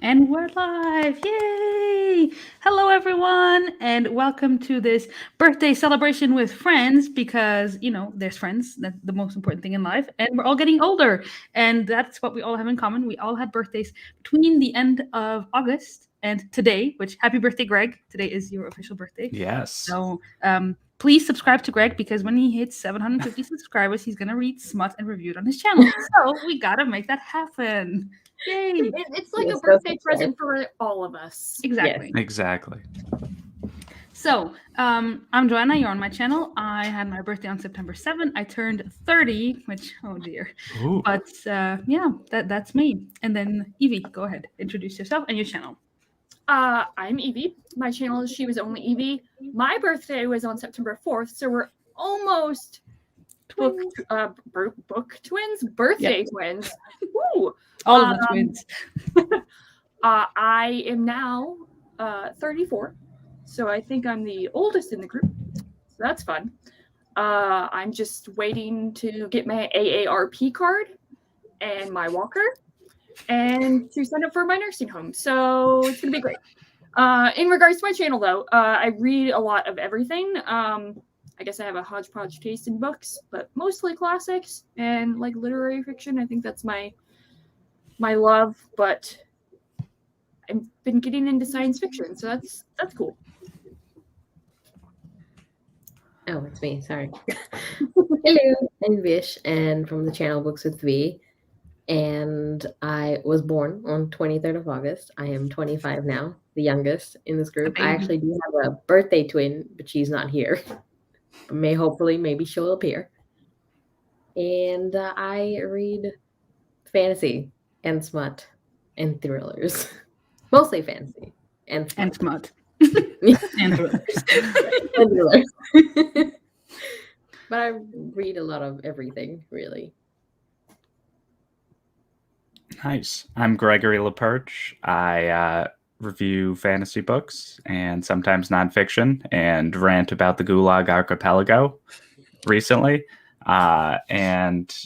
And we're live! Yay! Hello, everyone, and welcome to this birthday celebration with friends because, there's friends. That's the most important thing in life. And we're all getting older. And that's what we all have in common. We all had birthdays between the end of August and today, which happy birthday, Greg. Today is your official birthday. Yes. So, please subscribe to Greg because when he hits 750 subscribers, he's going to read smut and review it on his channel. So, we got to make that happen. Yay! It's like Yes, a birthday that's present for all of us. Exactly. Exactly. So, I'm Joanna. You're on my channel. I had my birthday on September 7th. I turned 30, which, oh dear. Ooh. But yeah, that's me. And then, Evie, go ahead. Introduce yourself and your channel. I'm Evie. My channel is She Was Only Evie. My birthday was on September 4th, so we're almost book twins, birthday twins. Woo! All of the twins. I am now 34, so I think I'm the oldest in the group. So that's fun. I'm just waiting to get my AARP card and my walker and to sign up for my nursing home. So it's going to be great. In regards to my channel, though, I read a lot of everything. I guess I have a hodgepodge taste in books, but mostly classics and like literary fiction. I think that's my love, but I've been getting into science fiction, so that's cool. Oh, it's me. Sorry. Hello, I'm Vish, and from the channel Books with V. And I was born on 23rd of August. I am 25 now, the youngest in this group. I actually do have a birthday twin, but she's not here. But maybe she'll appear. And I read fantasy and smut and thrillers. Mostly fantasy and smut. And thrillers. But I read a lot of everything, really. Nice. I'm Gregory LaPerche. I review fantasy books and sometimes nonfiction and rant about the Gulag Archipelago recently. And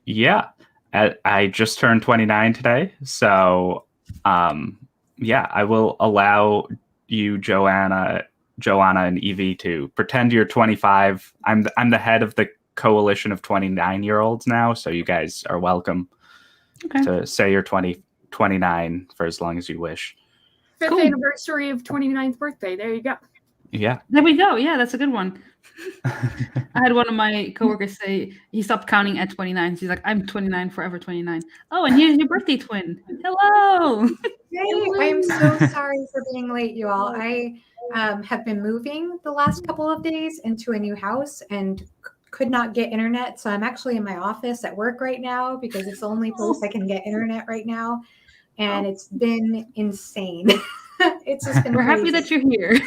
yeah, I just turned 29 today. So yeah, I will allow you, Joanna and Evie, to pretend you're 25. I'm the head of the coalition of 29-year-olds now, so you guys are welcome to say you're 29 for as long as you wish. Fifth anniversary of 29th birthday. There you go. Yeah. There we go. Yeah, that's a good one. I had one of my coworkers say he stopped counting at 29. She's like, I'm 29, forever 29. Oh, and here's your birthday twin. Hello. Hey, I'm so sorry for being late, you all. I have been moving the last couple of days into a new house and could not get internet. So I'm actually in my office at work right now because it's the only place I can get internet right now. And it's been insane. It's just been We're crazy. happy that you're here.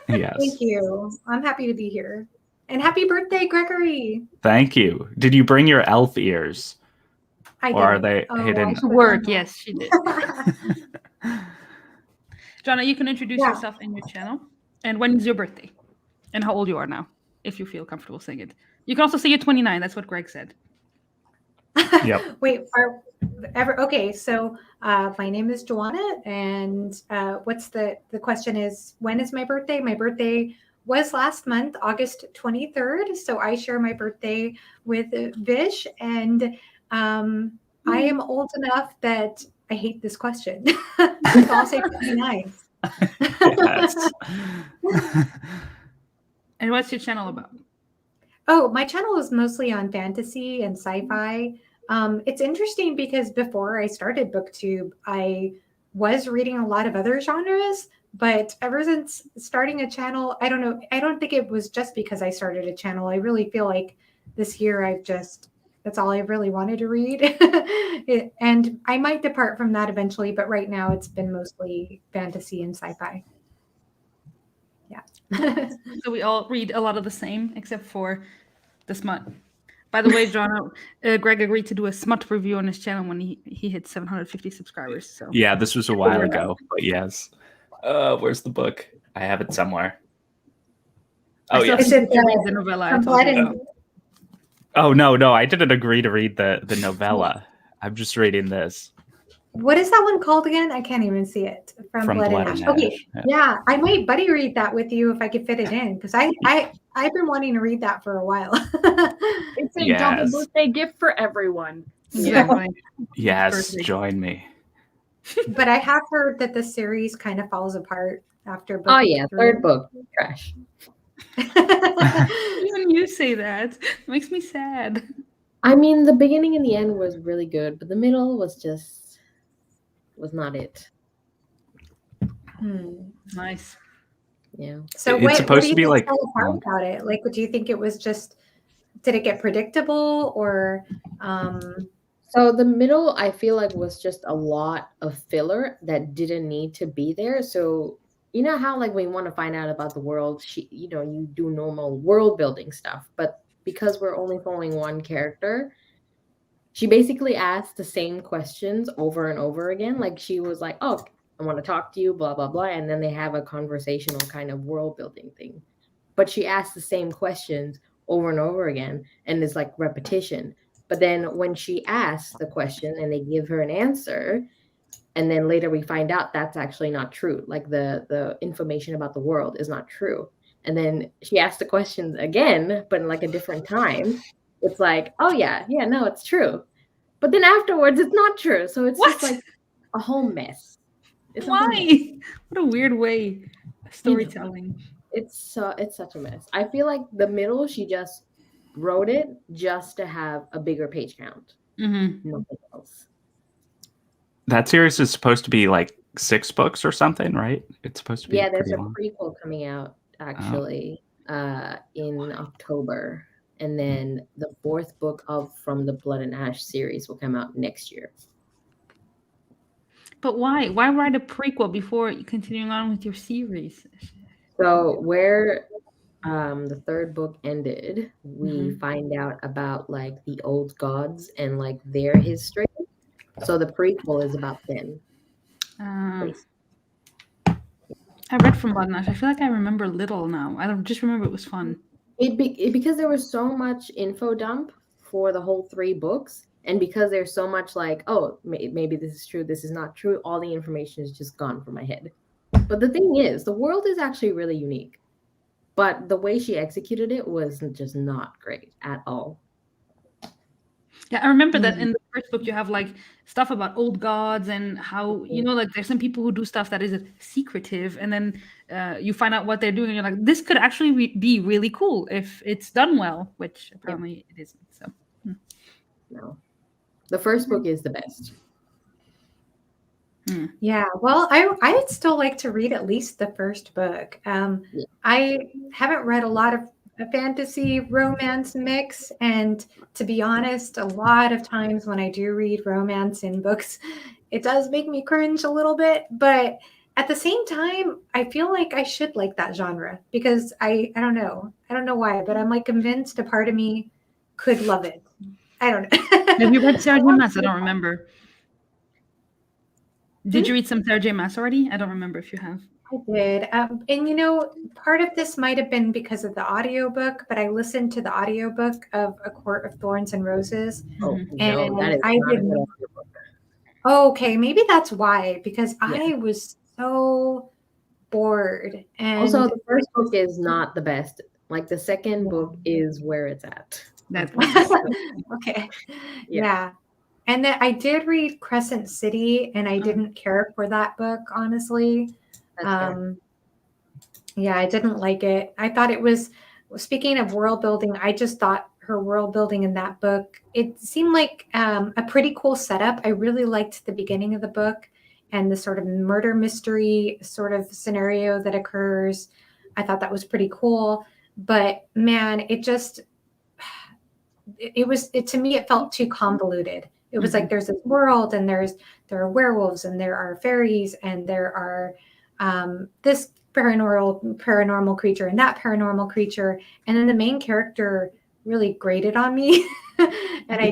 Yes. Thank you. I'm happy to be here. And happy birthday, Gregory. Thank you. Did you bring your elf ears? Or are they hidden? To work, yes, she did. Jonna, you can introduce yourself and your channel. And when is your birthday? And how old you are now, if you feel comfortable saying it. You can also say you're 29. That's what Greg said. Yep. Wait, okay, so my name is Giovanni, and what's the question is, when is my birthday? My birthday was last month, August 23rd. So I share my birthday with Vish, and I am old enough that I hate this question. So I'll say 29. Yes. And what's your channel about? Oh, my channel is mostly on fantasy and sci-fi. It's interesting because before I started BookTube, I was reading a lot of other genres, but ever since starting a channel, I don't know. I don't think it was just because I started a channel. I really feel like this year that's all I really wanted to read. And I might depart from that eventually, but right now it's been mostly fantasy and sci-fi. Yeah. So we all read a lot of the same, except for the smut. By the way, John, Greg agreed to do a smut review on his channel when he hit 750 subscribers. So yeah, this was a while ago, but yes. Where's the book? I have it somewhere. Oh, yeah. Is it the novella? Oh, no, I didn't agree to read the novella. I'm just reading this. what is that one called again? I can't even see it. From Blood and Ash. Okay, yeah, I might buddy read that with you if I could fit it in, because I've been wanting to read that for a while. It's a double birthday gift for everyone. Exactly. Yes, join me. But I have heard that the series kind of falls apart after book. Oh yeah, third book, trash. Even you say that. It makes me sad. I mean, the beginning and the end was really good, but the middle was not it. Nice. Yeah. So It's what supposed do you to be think like fell apart about it? Like, do you think it was just, did it get predictable, or So the middle, I feel like, was just a lot of filler that didn't need to be there. So you know how, like, when you want to find out about the world, you do normal world building stuff, but because we're only following one character, she basically asked the same questions over and over again. Like, she was like, "Oh, I want to talk to you," blah blah blah, and then they have a conversational kind of world building thing. But she asked the same questions over and over again, and it's like repetition. But then when she asks the question and they give her an answer, and then later we find out that's actually not true. Like the information about the world is not true. And then she asks the questions again, but in like a different time. It's like, oh yeah, no, it's true. But then afterwards, it's not true. So it's just like a whole mess. It's Why? What a weird way of storytelling. It's such a mess. I feel like the middle, she just wrote it just to have a bigger page count. Nothing else. That series is supposed to be like 6 books or something, right? It's supposed to be. Yeah, there's a long. prequel coming out actually in October, and then the 4th book from the Blood and Ash series will come out next year. But why? Why write a prequel before continuing on with your series? So where the 3rd book ended, we find out about like the old gods and like their history. So the prequel is about them. I read from Blood and Ash. I feel like I remember little now. I don't just remember it was fun. Because there was so much info dump for the whole 3 books, and because there's so much like, oh, maybe this is true, this is not true, all the information is just gone from my head. But the thing is, the world is actually really unique. But the way she executed it was just not great at all. Yeah, I remember that in the first book you have like stuff about old gods and how, like there's some people who do stuff that is secretive, and then you find out what they're doing and you're like, this could actually be really cool if it's done well, which apparently it isn't. So no. The first book is the best. Yeah, well, I'd still like to read at least the first book. I haven't read a lot of fantasy romance mix, and to be honest, a lot of times when I do read romance in books, it does make me cringe a little bit, but at the same time, I feel like I should like that genre, because I don't know why, but I'm like convinced a part of me could love it. I don't know. Have you read Sarah J. Maas? I don't remember. Did you read some Sarah J. Maas already? I don't remember if you have. I did. And part of this might have been because of the audiobook, but I listened to the audiobook of A Court of Thorns and Roses. And that is I didn't. Oh, okay, maybe that's why, because I was so bored. And also, the first book is not the best. Like, the second book is where it's at. That's okay. Yeah. And then I did read Crescent City, and I didn't care for that book, honestly. Yeah, I didn't like it. I thought it was, speaking of world building, I just thought her world building in that book, it seemed like a pretty cool setup. I really liked the beginning of the book and the sort of murder mystery sort of scenario that occurs. I thought that was pretty cool. But man, to me, it felt too convoluted. It was like there's this world, and there are werewolves, and there are fairies, and there are this paranormal creature and that paranormal creature, and then the main character really grated on me, and I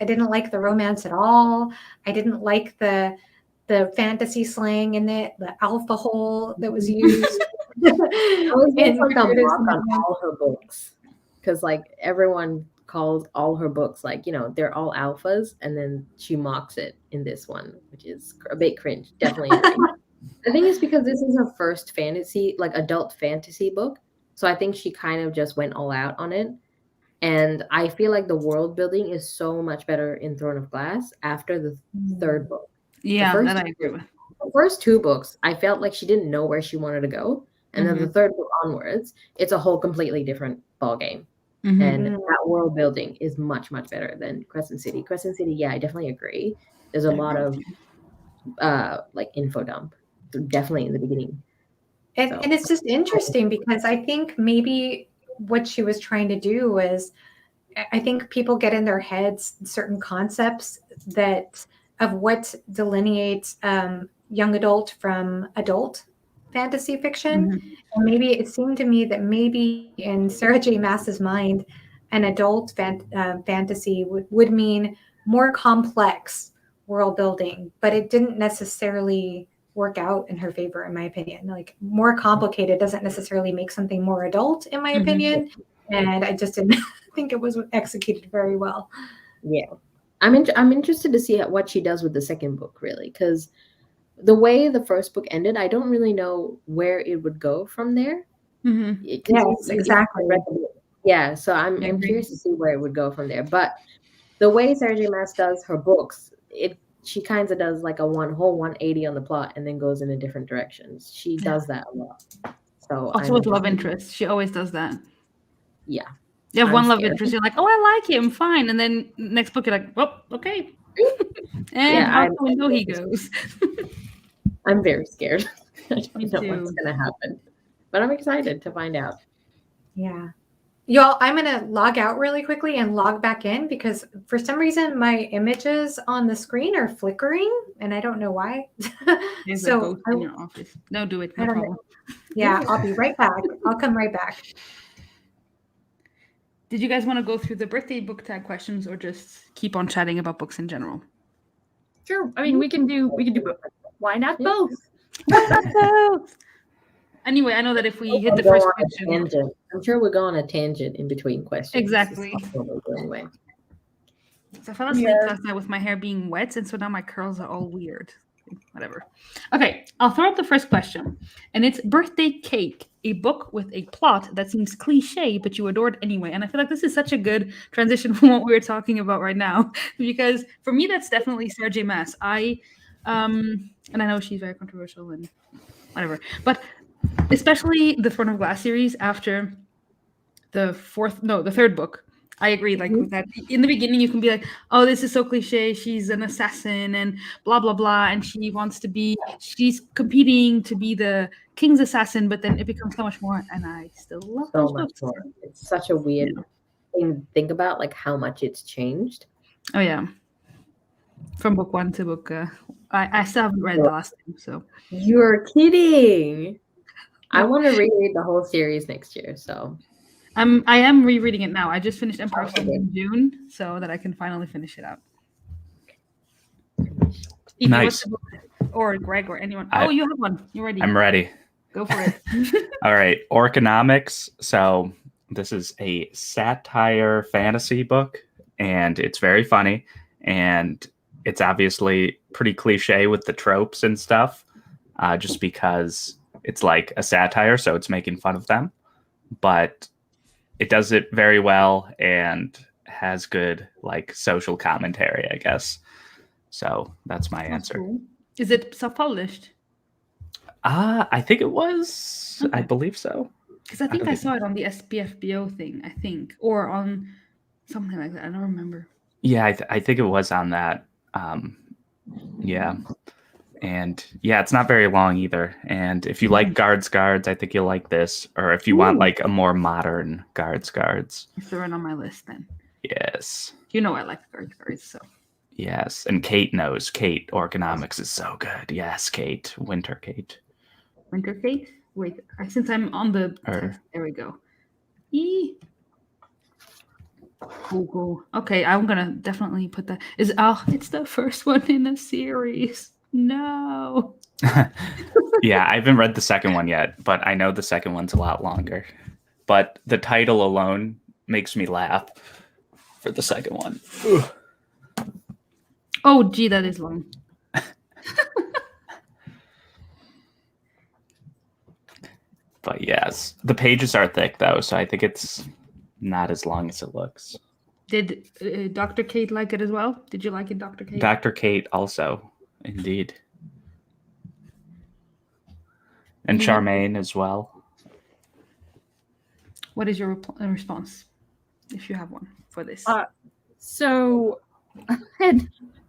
didn't like the romance at all. I didn't like the fantasy slang in it, the alpha hole that was used. I was like a mock on all her books, because like everyone calls all her books like, they're all alphas, and then she mocks it in this one, which is a bit cringe. Definitely agree. I think it's because this is her first fantasy, like adult fantasy book. So I think she kind of just went all out on it. And I feel like the world building is so much better in Throne of Glass after the third book. Yeah, the that I agree with. The first two books, I felt like she didn't know where she wanted to go. And then the third book onwards, it's a whole completely different ballgame. And that world building is much, much better than Crescent City. Crescent City, yeah, I definitely agree. There's a lot of like info dump, definitely in the beginning. And it's just interesting because I think maybe what she was trying to do was, I think people get in their heads certain concepts that of what delineates young adult from adult fantasy fiction. And maybe it seemed to me that maybe in Sarah J. Maas's mind, an adult fantasy would mean more complex world building, but it didn't necessarily work out in her favor, in my opinion. Like, more complicated doesn't necessarily make something more adult, in my opinion. And I just didn't think it was executed very well. Yeah. I'm interested to see what she does with the second book, really, because the way the first book ended, I don't really know where it would go from there. Yes, exactly. Yeah, so I'm curious to see where it would go from there. But the way Sarah J. Maas does her books, she kind of does like a whole 180 on the plot and then goes in a different direction. She does that a lot. So also with love interest, she always does that. Yeah. You have one love interest, you're like, oh, I like him, fine. And then next book, you're like, well, okay. And how do we know he goes? I'm very scared. I don't know too. what's going to happen. But I'm excited to find out. Yeah. Y'all, I'm going to log out really quickly and log back in because for some reason my images on the screen are flickering and I don't know why. So in your office. No, do it. No problem. Yeah, I'll be right back. I'll come right back. Did you guys want to go through the birthday book tag questions or just keep on chatting about books in general? Sure. I mean, we can do both. Why not both? Why not both? Anyway, I know that if we hit the first question, I'm sure we'll go on a tangent in between questions. Exactly. Anyway. So I fell asleep last night with my hair being wet, and so now my curls are all weird. Whatever. Okay, I'll throw out the first question, and it's Birthday Cake, a book with a plot that seems cliche, but you adored anyway. And I feel like this is such a good transition from what we were talking about right now, because for me, that's definitely Sarah J. Maas. And I know she's very controversial and whatever, but especially the Throne of Glass series after the third book. I agree. Like with that, in the beginning, you can be like, "Oh, this is so cliche. She's an assassin and blah blah blah, and she's competing to be the king's assassin." But then it becomes so much more, and I still love so those much books. more. It's such a weird thing to think about, like how much it's changed. Oh yeah, from book one to book. I still haven't read the last two, so you're kidding. I want to reread the whole series next year, so. I am rereading it now. I just finished Empire of Sun in June, so that I can finally finish it out. Nice. Or Greg or anyone. Oh, you have one. You're ready. I'm ready. Go for it. All right. Orconomics. So this is a satire fantasy book, and it's very funny. And it's obviously pretty cliche with the tropes and stuff, just because it's like a satire, so it's making fun of them. But it does it very well and has good like social commentary, I guess. So that's my answer. Cool. Is it self-published? I think it was. Okay. I believe so. Because I think I saw it on the SPFBO thing, I think, or on something like that. I don't remember. Yeah, I think it was on that. Yeah. And yeah, it's not very long either. And if you like guards, I think you'll like this. Or if you want like a more modern guards. Throw it on my list then. Yes. You know I like guards, so. Yes, and Kate knows. Kate, Orconomics is so good. Yes, Kate. Winter Kate. Winter Kate? Wait, since I'm on the... There we go. Cool. Okay, I'm going to definitely put that... It's the first one in a series. No. Yeah, I haven't read the second one yet, but I know the second one's a lot longer. But the title alone makes me laugh. for the second one. Oh, gee, that is long. But yes, the pages are thick though, so I think it's not as long as it looks. Did Dr. Kate like it as well? Did you like it, Dr. Kate? Dr. Kate also, indeed. And Charmaine as well. What is your response, if you have one, for this? So,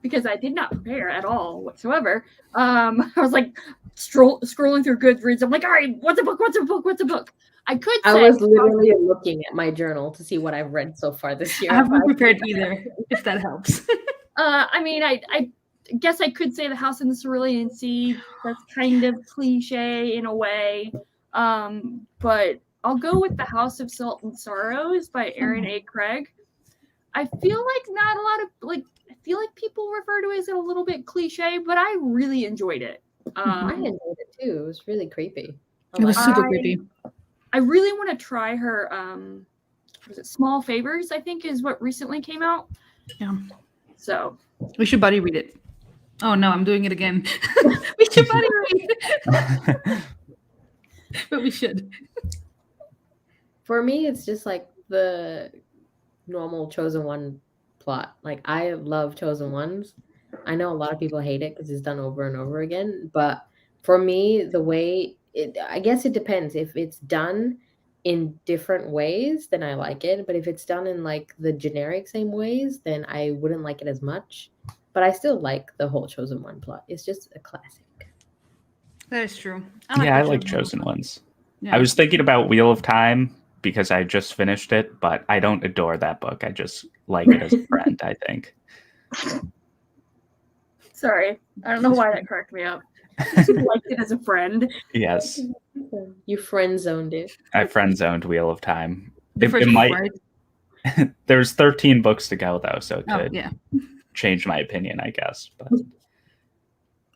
because I did not prepare at all whatsoever, I was like scrolling through Goodreads. I'm like, all right, what's a book? What's a book? What's a book? I was literally looking at my journal to see what I've read so far this year. I haven't prepared either, if that helps. I mean, I guess I could say The House in the Cerulean Sea. That's kind of cliche in a way. But I'll go with The House of Salt and Sorrows by Aaron A. Craig. I feel like not a lot of I feel like people refer to it as a little bit cliche, but I really enjoyed it. I enjoyed it too. It was really creepy. It was super creepy. I really want to try her was it Small Favors, I think is what recently came out. Yeah. So we should buddy read it. Oh no, I'm doing it again. We should buddy read it. But we should. For me, it's just like the normal Chosen One plot. Like, I love Chosen Ones. I know a lot of people hate it because it's done over and over again. But for me, the way I guess it depends. If it's done in different ways, then I like it. But if it's done in like the generic same ways, then I wouldn't like it as much. But I still like the whole Chosen One plot. It's just a classic. That is true. I like Chosen Ones. Yeah. I was thinking about Wheel of Time because I just finished it, but I don't adore that book. I just like it as a friend, I think. Sorry. I don't know why that cracked me up. You liked it as a friend. Yes. You friend zoned it. I friend zoned Wheel of Time. The first It book, might. right? There's 13 books to go though, so it could yeah. change my opinion, I guess. But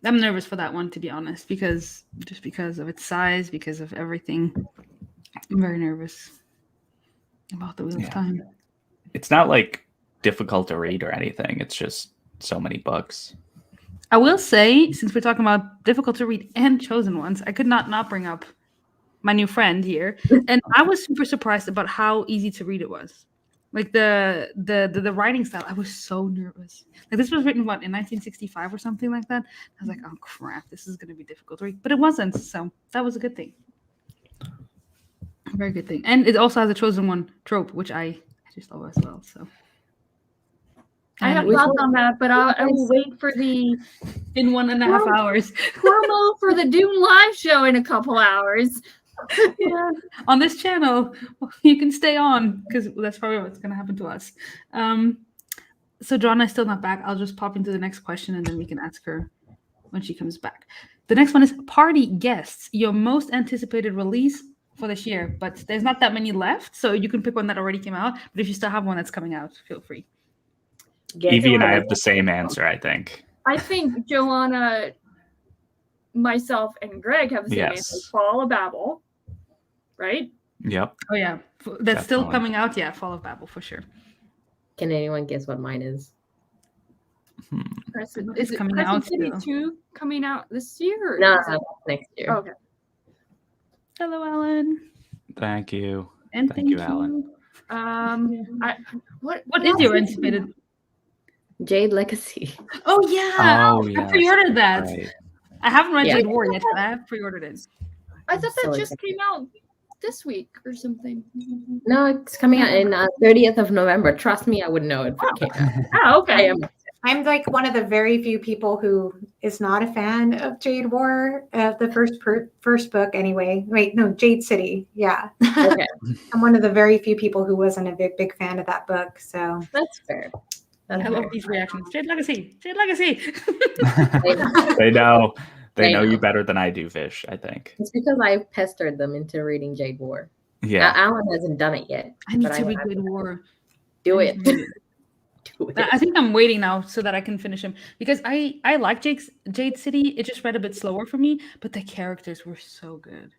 I'm nervous for that one, to be honest, because of its size, because of everything. I'm very nervous about the Wheel of Time. It's not like difficult to read or anything. It's just so many books. I will say, since we're talking about difficult to read and chosen ones, I could not bring up my new friend here, and I was super surprised about how easy to read it was. Like the writing style, I was so nervous. Like, this was written in 1965 or something like that. I was like, oh crap, this is going to be difficult to read, but it wasn't. So that was a good thing. A very good thing, and it also has a chosen one trope, which I just love as well. So. I have thoughts on that, but I will wait for the in 1.5 hours promo for the Dune live show in a couple hours. Yeah, on this channel, you can stay on because that's probably what's going to happen to us. So Joanna's still not back. I'll just pop into the next question and then we can ask her when she comes back. The next one is party guests. Your most anticipated release for this year, but there's not that many left, so you can pick one that already came out. But if you still have one that's coming out, feel free. Evie and I have the same answer, I think. I think Joanna, myself, and Greg have the same answer. Fall of Babel, right? Yep. Oh yeah, that's still coming out. Yeah, Fall of Babel for sure. Can anyone guess what mine is? It's coming out. City 2 coming out this year? No, next year. Oh, okay. Hello, Alan. Thank you. And thank you, Alan. What is your anticipated? Jade Legacy. Oh yeah. Oh yeah. I pre-ordered that. Right. I haven't read Jade War yet, but I have pre-ordered it. I thought that just came out this week or something. No, it's coming out in 30th of November. Trust me, I would know it if it came out. Oh, okay. I'm like one of the very few people who is not a fan of Jade War, the first book anyway. Wait, no, Jade City. Yeah. Okay. I'm one of the very few people who wasn't a big fan of that book. So that's fair. I love these reactions. Jade Legacy. Jade Legacy. They know. They know you better than I do, Fish, I think. It's because I pestered them into reading Jade War. Yeah. Alan hasn't done it yet. I need to read Jade War. Do it. I think I'm waiting now so that I can finish him because I like Jade City. It just read a bit slower for me, but the characters were so good.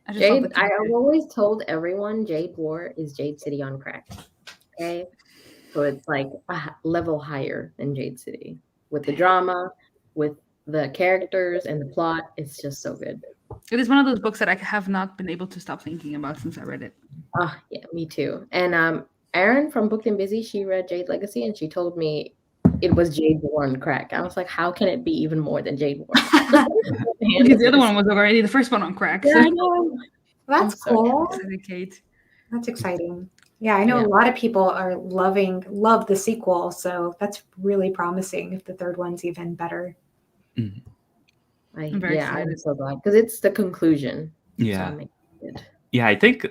I've always told everyone Jade War is Jade City on crack. Okay. So it's like a level higher than Jade City with the drama, with the characters and the plot. It's just so good. It is one of those books that I have not been able to stop thinking about since I read it. Oh, yeah, me too. And Erin from Booked and Busy, she read Jade Legacy and she told me it was Jade Warren crack. I was like, how can it be even more than Jade Warren? Because the other one was already the first one on crack. Yeah, So. I know. That's I'm so cool. Excited, Kate. That's exciting. Yeah, I know Yeah. a lot of people are love the sequel, so that's really promising if the third one's even better. I'm very excited. I'm so glad because it's the conclusion. Yeah. So I'm excited. Yeah, I think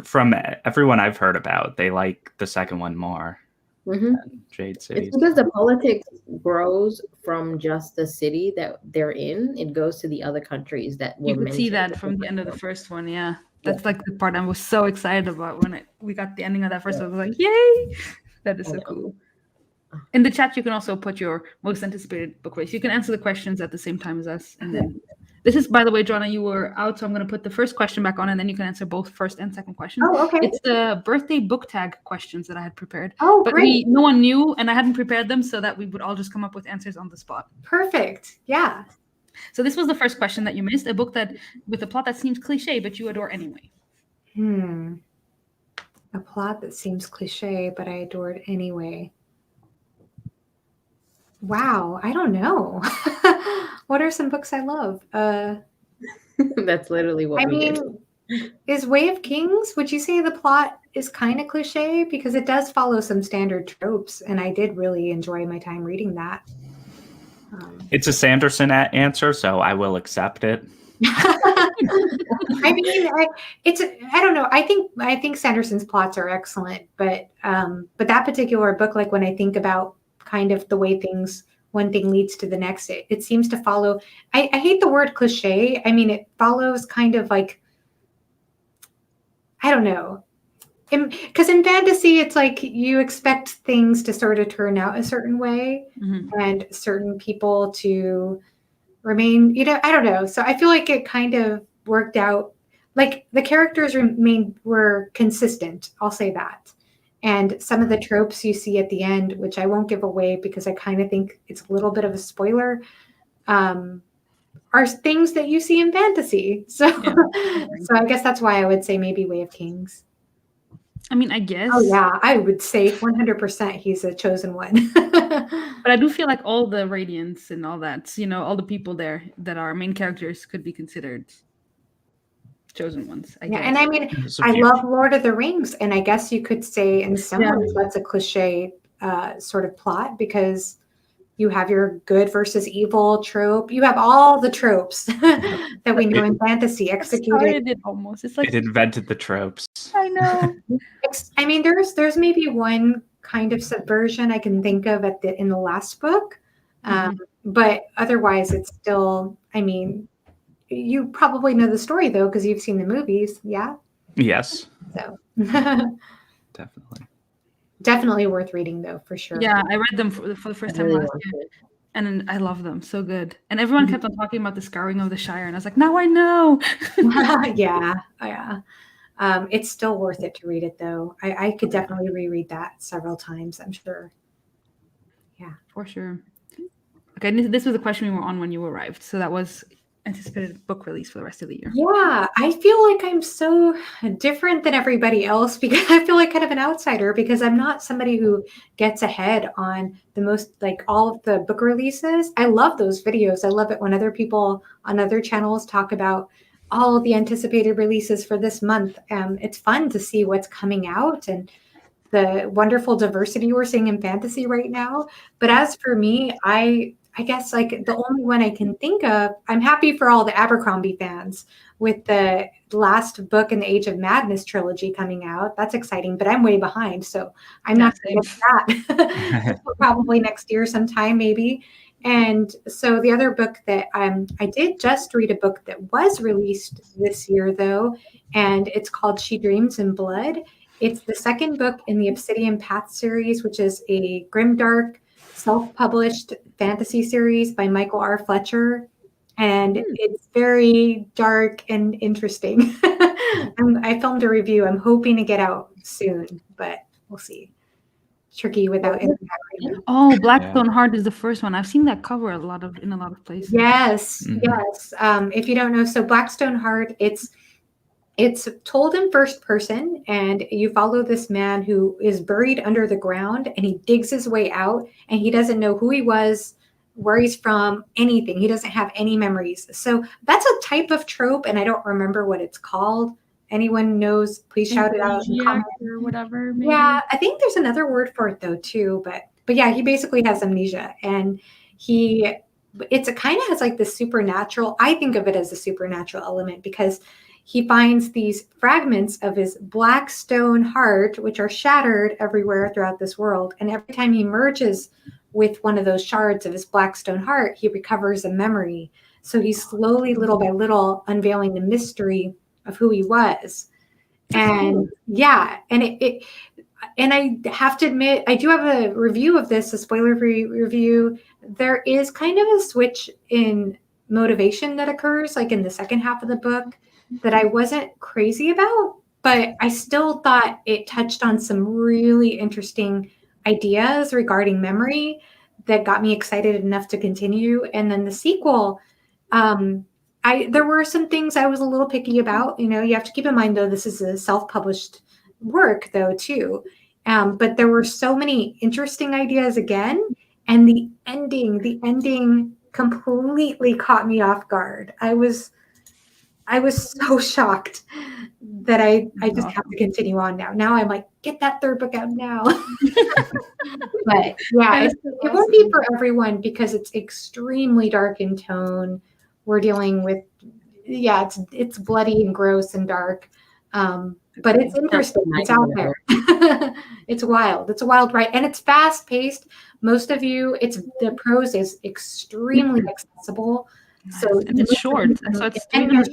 from everyone I've heard about, they like the second one more Mhm. than Jade City. It's because the politics grows from just the city that they're in. It goes to the other countries that were You could see mentioned that from the end of the first first one, yeah. That's like the part I was so excited about when we got the ending of that first one. I was like, yay! That is I so know. cool. In the chat, you can also put your most anticipated book race. You can answer the questions at the same time as us. And then this is, by the way, Joanna, you were out, so I'm going to put the first question back on, and then you can answer both first and second questions. Oh, okay. It's the birthday book tag questions that I had prepared. Oh, But great. no one knew, and I hadn't prepared them so that we would all just come up with answers on the spot. Perfect. Yeah. So this was the first question that you missed, a book that with a plot that seems cliche, but you adore anyway. A plot that seems cliche, but I adored anyway. Wow, I don't know. What are some books I love? That's literally what I we mean, did. is Way of Kings, would you say the plot is kind of cliche? Because it does follow some standard tropes, and I did really enjoy my time reading that. It's a Sanderson answer, so I will accept it. I mean, I don't know. I think Sanderson's plots are excellent, but that particular book, like when I think about kind of the way one thing leads to the next, it seems to follow. I hate the word cliche. I mean, it follows kind of like, I don't know. Because in fantasy, it's like you expect things to sort of turn out a certain way and certain people to remain, I don't know. So I feel like it kind of worked out. Like the characters were consistent. I'll say that. And some of the tropes you see at the end, which I won't give away because I kind of think it's a little bit of a spoiler, are things that you see in fantasy. So, so I guess that's why I would say maybe Way of Kings. I mean, I guess. Oh yeah, I would say 100% he's a chosen one. But I do feel like all the Radiants and all that, all the people there that are main characters could be considered chosen ones. I guess. And I mean, I love Lord of the Rings, and I guess you could say in some ways that's a cliche sort of plot because you have your good versus evil trope. You have all the tropes that we know in fantasy executed. It almost. It's like it invented the tropes. I know. I mean, there's maybe one kind of subversion I can think of in the last book, but otherwise it's still. I mean, you probably know the story though because you've seen the movies, yeah. Yes. So definitely worth reading though, for sure. Yeah, I read them for the first time last year, and I love them. So good. And everyone kept on talking about the Scouring of the Shire, and I was like, now I know. Yeah. It's still worth it to read it though. I could definitely reread that several times, I'm sure. Yeah, for sure. Okay, this was the question we were on when you arrived. So that was anticipated book release for the rest of the year. Yeah, I feel like I'm so different than everybody else because I feel like kind of an outsider because I'm not somebody who gets ahead on the most, like all of the book releases. I love those videos. I love it when other people on other channels talk about all of the anticipated releases for this month. It's fun to see what's coming out and the wonderful diversity we're seeing in fantasy right now. But as for me, I guess like the only one I can think of, I'm happy for all the Abercrombie fans with the last book in the Age of Madness trilogy coming out. That's exciting, but I'm way behind. So I'm not going to get that. Probably next year sometime, maybe. And so the other book that I did just read a book that was released this year though, and it's called She Dreams in Blood. It's the second book in the Obsidian Path series, which is a grimdark, self-published fantasy series by Michael R. Fletcher. And it's very dark and interesting. I filmed a review. I'm hoping to get out soon, but we'll see. tricky without internet. Oh, Blackstone Heart is the first one. I've seen that cover in a lot of places. Yes, Mhm. yes. If you don't know, so Blackstone Heart, it's told in first person, and you follow this man who is buried under the ground, and he digs his way out, and he doesn't know who he was, where he's from, anything. He doesn't have any memories. So that's a type of trope, and I don't remember what it's called. Anyone knows, please shout it out in the Amnesiac comments. or whatever. Maybe. Yeah, I think there's another word for it though too, but yeah, he basically has amnesia, and it's a kind of has like the supernatural. I think of it as a supernatural element because he finds these fragments of his black stone heart, which are shattered everywhere throughout this world, and every time he merges with one of those shards of his black stone heart, he recovers a memory. So he's slowly, little by little, unveiling the mystery of who he was. And yeah, and and I have to admit, I do have a review of this, a spoiler-free review. There is kind of a switch in motivation that occurs, like in the second half of the book, that I wasn't crazy about, but I still thought it touched on some really interesting ideas regarding memory that got me excited enough to continue. And then the sequel, there were some things I was a little picky about. You know, you have to keep in mind though, this is a self-published work though too. But there were so many interesting ideas again, and the ending completely caught me off guard. I was so shocked that I just have to continue on now. Now I'm like, get that third book out now. But yeah, it won't be for everyone because it's extremely dark in tone. We're dealing with, yeah, it's bloody and gross and dark. But it's interesting. It's out there. It's wild. It's a wild ride. And it's fast paced. Most of you, the prose is extremely accessible. So and it's short. So it's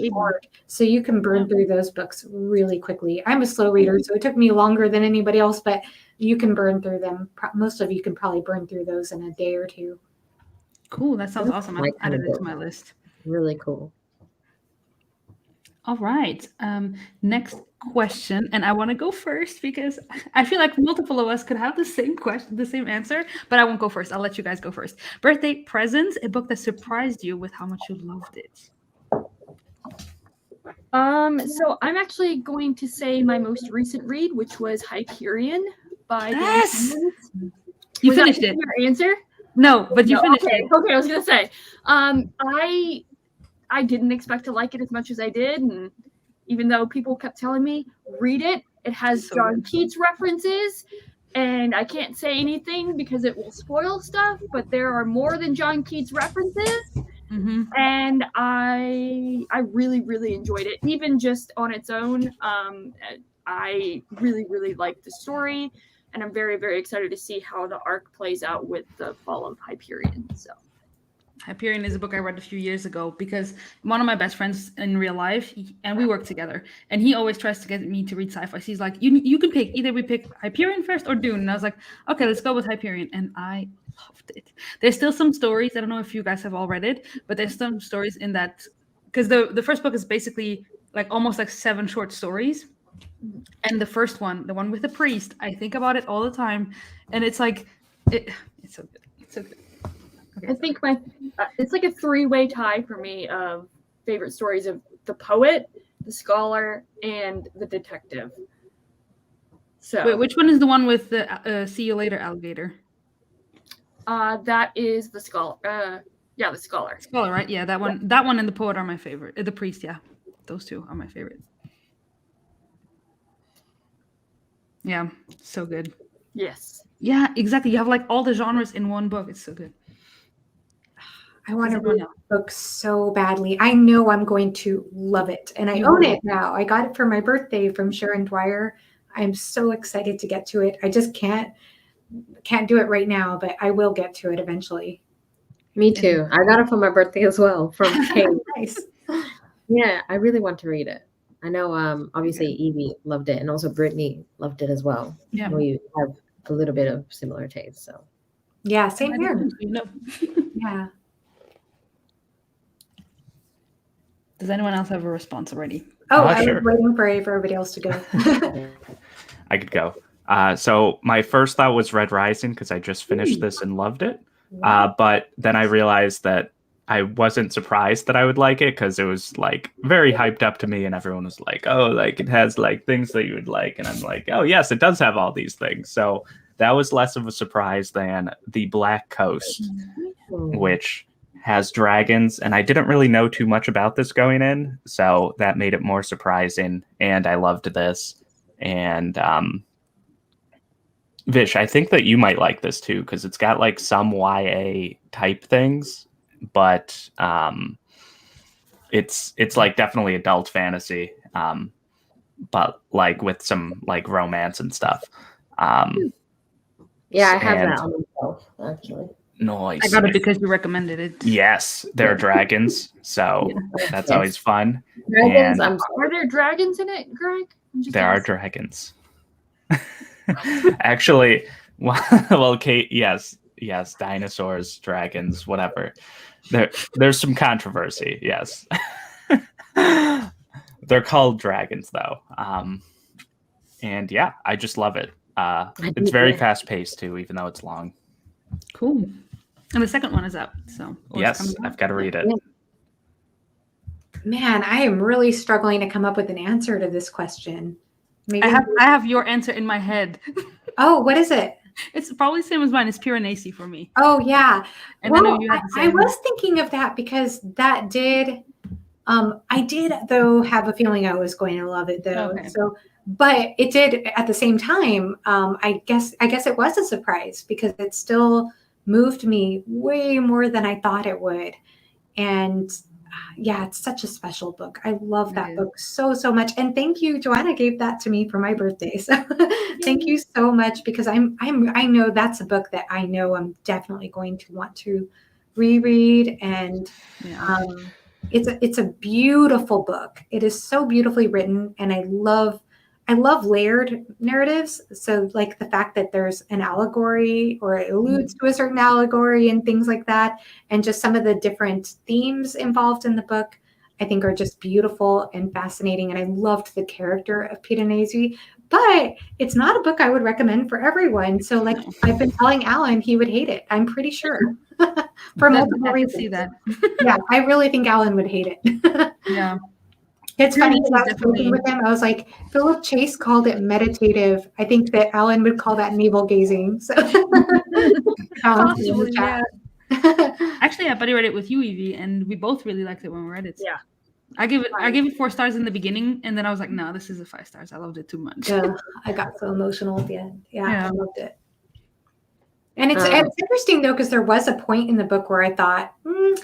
short. So you can burn through those books really quickly. I'm a slow reader, so it took me longer than anybody else, but you can burn through them. Most of you can probably burn through those in a day or two. Cool. That sounds awesome. I've added it to my list. Really cool. All right. Next question, and I want to go first because I feel like multiple of us could have the same question, the same answer, but I won't go first. I'll let you guys go first. Birthday presents, a book that surprised you with how much you loved it. So I'm actually going to say my most recent read, which was Hyperion by Yes! Baldwin. You finished it. Your answer? No, but you finished it. Okay, I was gonna say, I didn't expect to like it as much as I did, and even though people kept telling me read it, it has John Keats references, and I can't say anything because it will spoil stuff. But there are more than John Keats references, and I really really enjoyed it, even just on its own. I really really liked the story. And I'm very, very excited to see how the arc plays out with the fall of Hyperion. So, Hyperion is a book I read a few years ago because one of my best friends in real life, and we work together, and he always tries to get me to read sci-fi. So he's like, you can pick. Either we pick Hyperion first or Dune. And I was like, okay, let's go with Hyperion. And I loved it. There's still some stories. I don't know if you guys have all read it, but there's some stories in that, because the first book is basically like almost like 7 short stories. And the first one, the one with the priest, I think about it all the time, and it's like, it's so good. It's so good. Okay, I think it's like a 3-way tie for me of favorite stories of the poet, the scholar, and the detective. So, wait, which one is the one with the see you later alligator? That is the scholar. Yeah, the scholar. Scholar, right? Yeah, that one. That one and the poet are my favorite. The priest, yeah, those two are my favorite. Yeah, so good. Yes. Yeah, exactly. You have like all the genres in one book. It's so good. I want to read the book so badly. I know I'm going to love it, and I own it now. I got it for my birthday from Sharon Dwyer. I'm so excited to get to it. I just can't do it right now, but I will get to it eventually. Me too. I got it for my birthday as well from Kate. Nice. Yeah, I really want to read it. I know, obviously, Evie loved it, and also Brittany loved it as well. Yeah, we have a little bit of similar taste. So, yeah, same here. You know. Yeah. Does anyone else have a response already? Oh, I sure. was waiting for everybody else to go. I could go. So my first thought was Red Rising because I just finished this and loved it. But then I realized that I wasn't surprised that I would like it because it was like very hyped up to me, and everyone was like, "Oh, like it has like things that you would like," and I'm like, "Oh yes, it does have all these things." So that was less of a surprise than The Black Coast, which has dragons, and I didn't really know too much about this going in, so that made it more surprising, and I loved this. And Vish, I think that you might like this too because it's got like some YA type things, but it's like definitely adult fantasy, but like with some like romance and stuff. Yeah, I have that on myself, actually. Nice. I got it because you recommended it. Yes, there are dragons, so that's always fun. Dragons. And Are there dragons in it, Greg? there are dragons. Actually, well, Kate, yes, dinosaurs, dragons, whatever. There's some controversy, yes. They're called dragons, though. And yeah, I just love it. It's very fast paced too, even though it's long. Cool. And the second one is up, so yes, I've got to read it. Man, I am really struggling to come up with an answer to this question. Maybe I have your answer in my head. Oh, what is it? It's probably the same as mine. It's Piranesi for me. Oh yeah. And well, I know you have the I same. was thinking of that because that did. I did though have a feeling I was going to love it though. Okay. So, but it did at the same time. I guess it was a surprise because it still moved me way more than I thought it would. And yeah, it's such a special book. I love that book so much. And thank you, Joanna gave that to me for my birthday. So thank you so much because I know that's a book that I know I'm definitely going to want to reread. And it's a beautiful book. It is so beautifully written, and I love layered narratives. So like the fact that there's an allegory or it alludes to a certain allegory and things like that. And just some of the different themes involved in the book, I think are just beautiful and fascinating. And I loved the character of Piranesi, but it's not a book I would recommend for everyone. So like I've been telling Alan, he would hate it. I'm pretty sure. For multiple reasons. See that. Yeah, I really think Alan would hate it. Yeah. It's funny because I was joking with him. I was like, Philip Chase called it meditative. I think that Alan would call that navel gazing. So possibly, yeah. Actually, I buddy read it with you, Evie, and we both really liked it when we read it. Yeah. I gave it 4 stars in the beginning, and then I was like, no, this is a 5 stars. I loved it too much. I got so emotional at the end. Yeah. I loved it. And it's interesting though, because there was a point in the book where I thought, I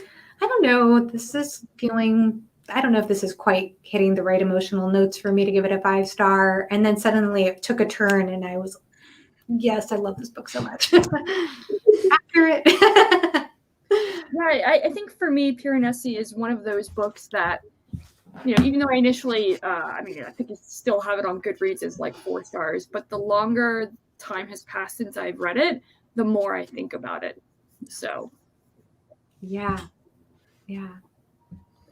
don't know, this is feeling. I don't know if this is quite hitting the right emotional notes for me to give it a 5 star. And then suddenly it took a turn and I was, yes, I love this book so much. Accurate. Yeah, I think for me, Piranesi is one of those books that, even though I initially, I think I still have it on Goodreads as like 4 stars, but the longer time has passed since I've read it, the more I think about it. So. Yeah.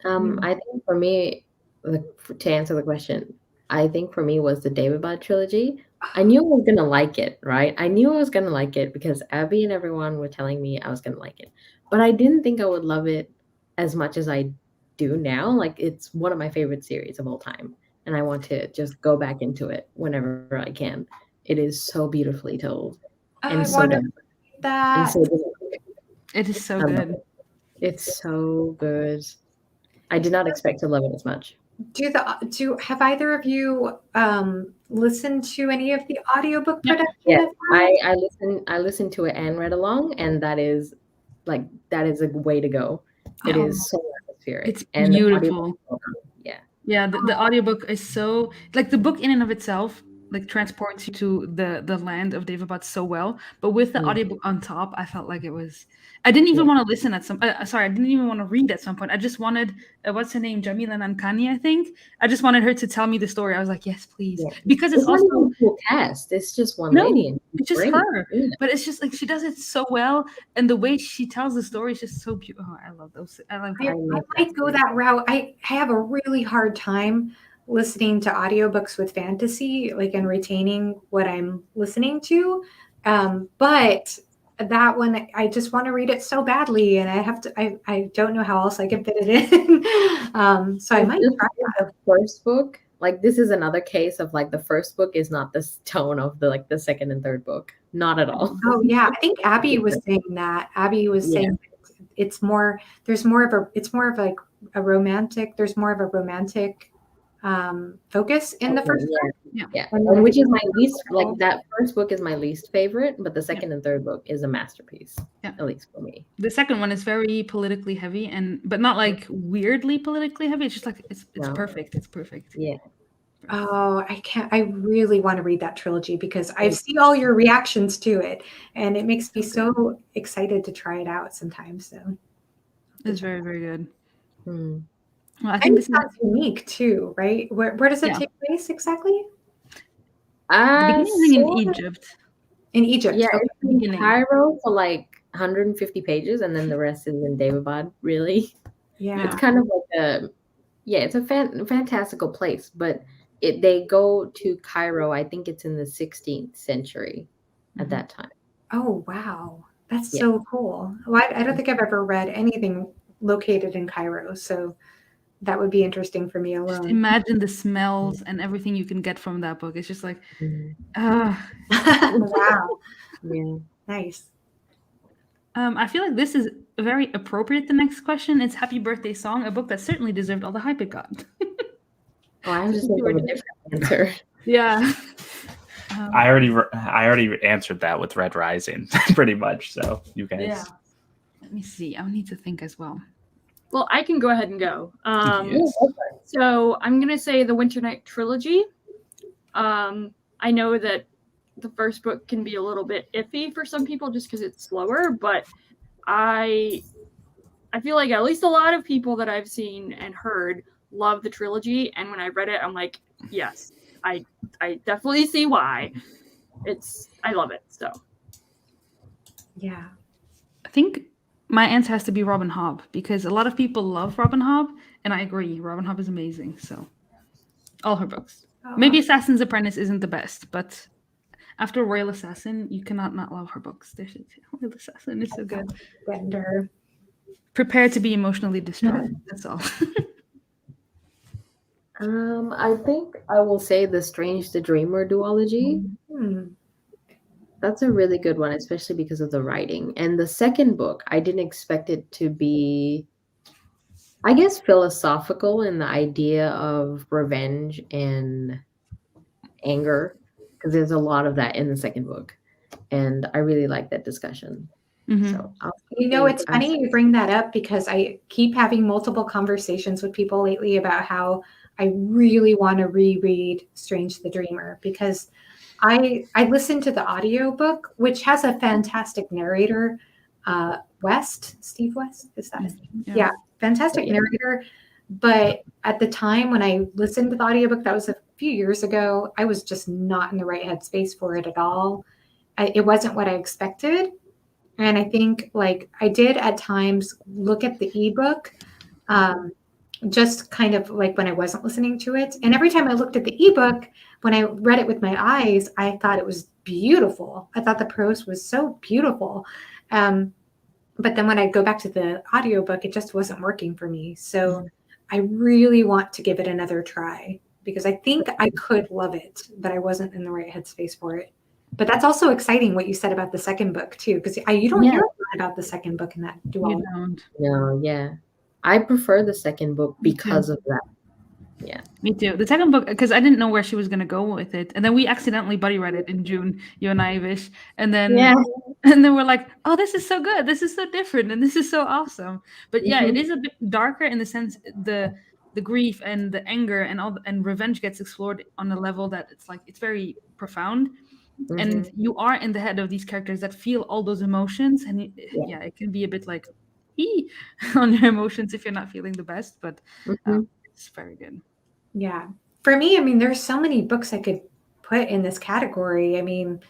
I think for me, to answer the question, I think for me was the David Bud trilogy. I knew I was going to like it, right? I knew I was going to like it because Abby and everyone were telling me I was going to like it. But I didn't think I would love it as much as I do now. Like, it's one of my favorite series of all time. And I want to just go back into it whenever I can. It is so beautifully told. And so good. That. It is so good. It's so good. I did not expect to love it as much. Have either of you listened to any of the audiobook production? Yes, I listened to it and read along, and that is a way to go. It is so atmospheric. It's beautiful. Yeah. The audiobook is so like the book in and of itself like transports you to the land of David Butt so well, but with the audiobook on top, I felt like it was. I didn't even want to listen at some. I didn't even want to read at some point. I just wanted what's her name, Jamila Nankani, I think. I just wanted her to tell me the story. I was like, yes, please, because it's also not a full cast. It's just one lady. It's just her, but it's just like she does it so well, and the way she tells the story is just so beautiful. Oh, I love those. I might go that route. I have a really hard time listening to audiobooks with fantasy, like, and retaining what I'm listening to. But that one, I just want to read it so badly, and I don't know how else I can fit it in. So I might try the first book. Like, this is another case of like the first book is not the tone of the like the second and third book. Not at all. Oh yeah, I think Abby was saying that. Abby was saying it's more. There's more of a. It's more of like a romantic. There's more of a romantic focus in the first book. Yeah. And which is my least. Like, that first book is my least favorite, but the second and third book is a masterpiece. Yeah. At least for me. The second one is very politically heavy, but not like weirdly politically heavy. It's just like it's perfect. It's perfect. Yeah. Oh, I can't. I really want to read that trilogy because I see all your reactions to it, and it makes me so excited to try it out sometimes. So it's very, very good. Well, I think this sounds unique too, right? Where does it take place exactly? The beginning in Egypt. In Egypt, yeah, it's in Cairo for like 150 pages, and then the rest is in David. Really, yeah. It's kind of like it's a fantastical place, but they go to Cairo. I think it's in the 16th century at that time. Oh wow, that's so cool. Well, I don't think I've ever read anything located in Cairo, so that would be interesting for me alone. Just imagine the smells and everything you can get from that book. It's just like, wow, yeah, nice. I feel like this is very appropriate. The next question is "Happy Birthday Song," a book that certainly deserved all the hype it got. I'm just looking for a different answer. Yeah. I already answered that with Red Rising, pretty much. So you guys. Yeah. Let me see. I'll need to think as well. Well, I can go ahead and go. So I'm gonna say the Winter Night Trilogy. I know that the first book can be a little bit iffy for some people just because it's slower, but I feel like at least a lot of people that I've seen and heard love the trilogy, and when I read it, I'm like, yes, I definitely see why. I love it. So yeah, I think my answer has to be Robin Hobb because a lot of people love Robin Hobb, and I agree. Robin Hobb is amazing. So all her books. Maybe Assassin's Apprentice isn't the best, but after Royal Assassin, you cannot not love her books. Royal Assassin is so good. Bender. Prepare to be emotionally distraught. That's all. I think I will say The Strange the Dreamer duology. That's a really good one, especially because of the writing. And the second book, I didn't expect it to be, I guess, philosophical in the idea of revenge and anger, because there's a lot of that in the second book. And I really like that discussion. So it's funny you bring that up because I keep having multiple conversations with people lately about how I really want to reread Strange the Dreamer because I listened to the audiobook, which has a fantastic narrator, Steve West, is that his name? Yeah, fantastic narrator. But at the time when I listened to the audiobook, that was a few years ago, I was just not in the right headspace for it at all. It wasn't what I expected. And I think like I did at times look at the ebook, just kind of like when I wasn't listening to it. And every time I looked at the ebook, when I read it with my eyes, I thought it was beautiful. I thought the prose was so beautiful. But then when I go back to the audiobook, it just wasn't working for me. So I really want to give it another try because I think I could love it, but I wasn't in the right headspace for it. But that's also exciting what you said about the second book too, because you don't hear about the second book in that duology. No, yeah. I prefer the second book because of that. Yeah. Me too. The second book, because I didn't know where she was going to go with it. And then we accidentally buddy read it in June, you and I, Vish. And then we're like, oh, this is so good. This is so different. And this is so awesome. But yeah, it is a bit darker in the sense the grief and the anger and revenge gets explored on a level that it's very profound. And you are in the head of these characters that feel all those emotions. And it can be a bit like on your emotions if you're not feeling the best. But it's very good. Yeah. For me, I mean, there's so many books I could put in this category. I mean,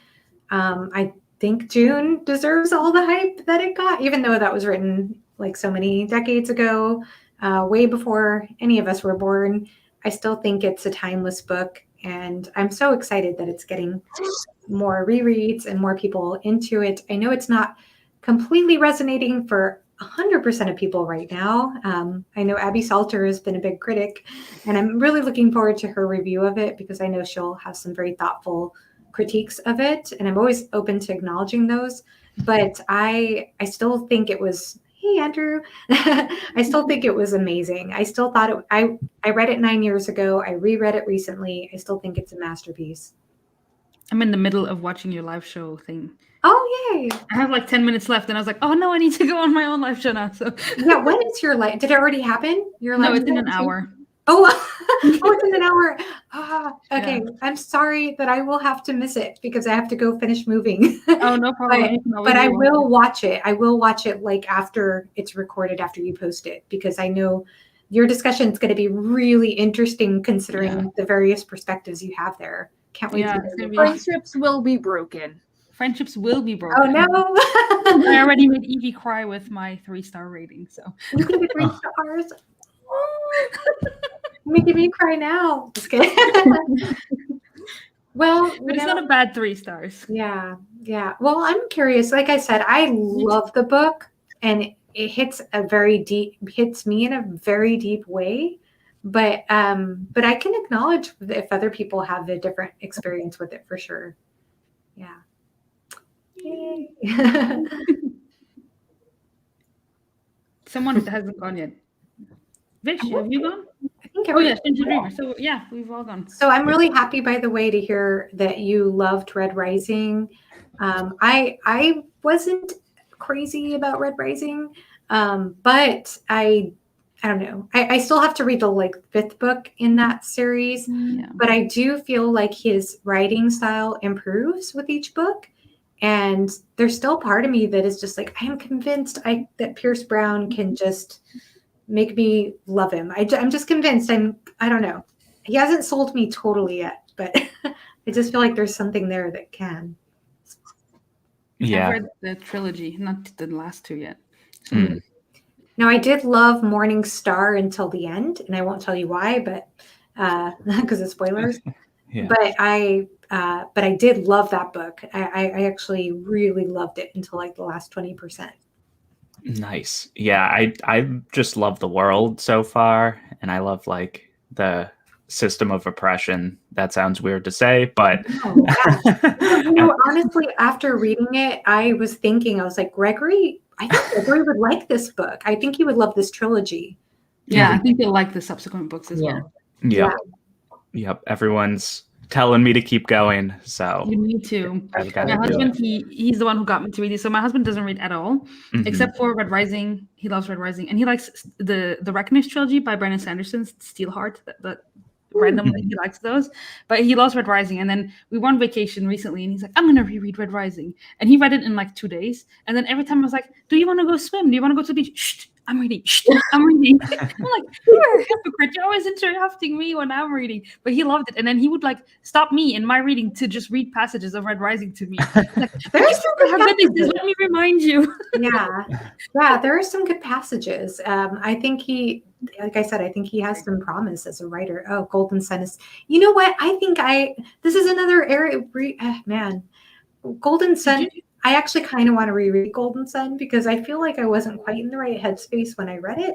I think June deserves all the hype that it got, even though that was written like so many decades ago, way before any of us were born. I still think it's a timeless book, and I'm so excited that it's getting more rereads and more people into it. I know it's not completely resonating for 100% of people right now. I know Abby Salter has been a big critic, and I'm really looking forward to her review of it because I know she'll have some very thoughtful critiques of it, and I'm always open to acknowledging those. But I still think it was, hey Andrew, I still think it was amazing. I still thought it. I read it 9 years ago. I reread it recently. I still think it's a masterpiece. I'm in the middle of watching your live show thing. Oh, yay. I have like 10 minutes left, and I was like, oh no, I need to go on my own live show now. So Yeah, when is your live? Did it already happen? Your no, live it's in show? an hour. Oh, oh, it's in an hour. Okay. Yeah. I'm sorry that I will have to miss it because I have to go finish moving. Oh, no problem. But, You can always but I rewatch will it. watch it. I will watch it like after it's recorded, after you post it, because I know your discussion is going to be really interesting considering the various perspectives you have there. Can't wait Yeah, to it's hear gonna your be- thoughts. Friendships will be broken. Friendships will be broken. Oh, no. I already made Evie cry with my 3-star rating. So You can get 3 stars. Oh, making me cry now. Just kidding. Well, but it's not a bad 3 stars. yeah. Well, I'm curious. Like I said, I love the book, and it hits me in a very deep way. But I can acknowledge if other people have a different experience with it for sure. Yeah. Yay. Someone hasn't gone yet. Vish, have you gone? I think Oh yeah, Ginger Dreamer. So yeah, we've all gone. So I'm really happy, by the way, to hear that you loved Red Rising. I wasn't crazy about Red Rising, but I don't know. I still have to read the 5th book in that series, Yeah. but I do feel like his writing style improves with each book. And there's still part of me that is just like, I am convinced that Pierce Brown can just make me love him. I'm just convinced. I don't know. He hasn't sold me totally yet, but I just feel like there's something there that can. Yeah. I've read the trilogy, not the last 2 yet. So Mm. Now, I did love Morning Star until the end, and I won't tell you why, but because of spoilers. Yeah. But I did love that book. I actually really loved it until the last 20%. Nice. Yeah, I just love the world so far, and I love the system of oppression. That sounds weird to say, but Oh, yeah. Honestly, after reading it, I was like, Gregory, I think Gregory would like this book. I think he would love this trilogy. yeah, I think you'll like the subsequent books as well. Yep. Everyone's telling me to keep going, so You need to. I've got My to do husband, it. he's the one who got me to read these. So my husband doesn't read at all, Mhm. except for Red Rising. He loves Red Rising, and he likes the Reckoners trilogy by Brandon Sanderson, Steelheart. That randomly he likes those, but he loves Red Rising. And then we were on vacation recently, and he's like, "I'm gonna reread Red Rising," and he read it in 2 days. And then every time I was like, "Do you want to go swim? Do you want to go to the beach?" Shh, I'm reading. Shh, I'm reading. I'm like, "You're a hypocrite. You're always interrupting me when I'm reading." But he loved it, and then he would stop me in my reading to just read passages of Red Rising to me. Like, There's some good passages. let me remind you. Yeah, there are some good passages. I think like I said, I think he has some promise as a writer. Oh, Golden Sun is, you know what? This is another area, man, Golden Sun. I actually kind of want to reread Golden Sun because I feel like I wasn't quite in the right headspace when I read it.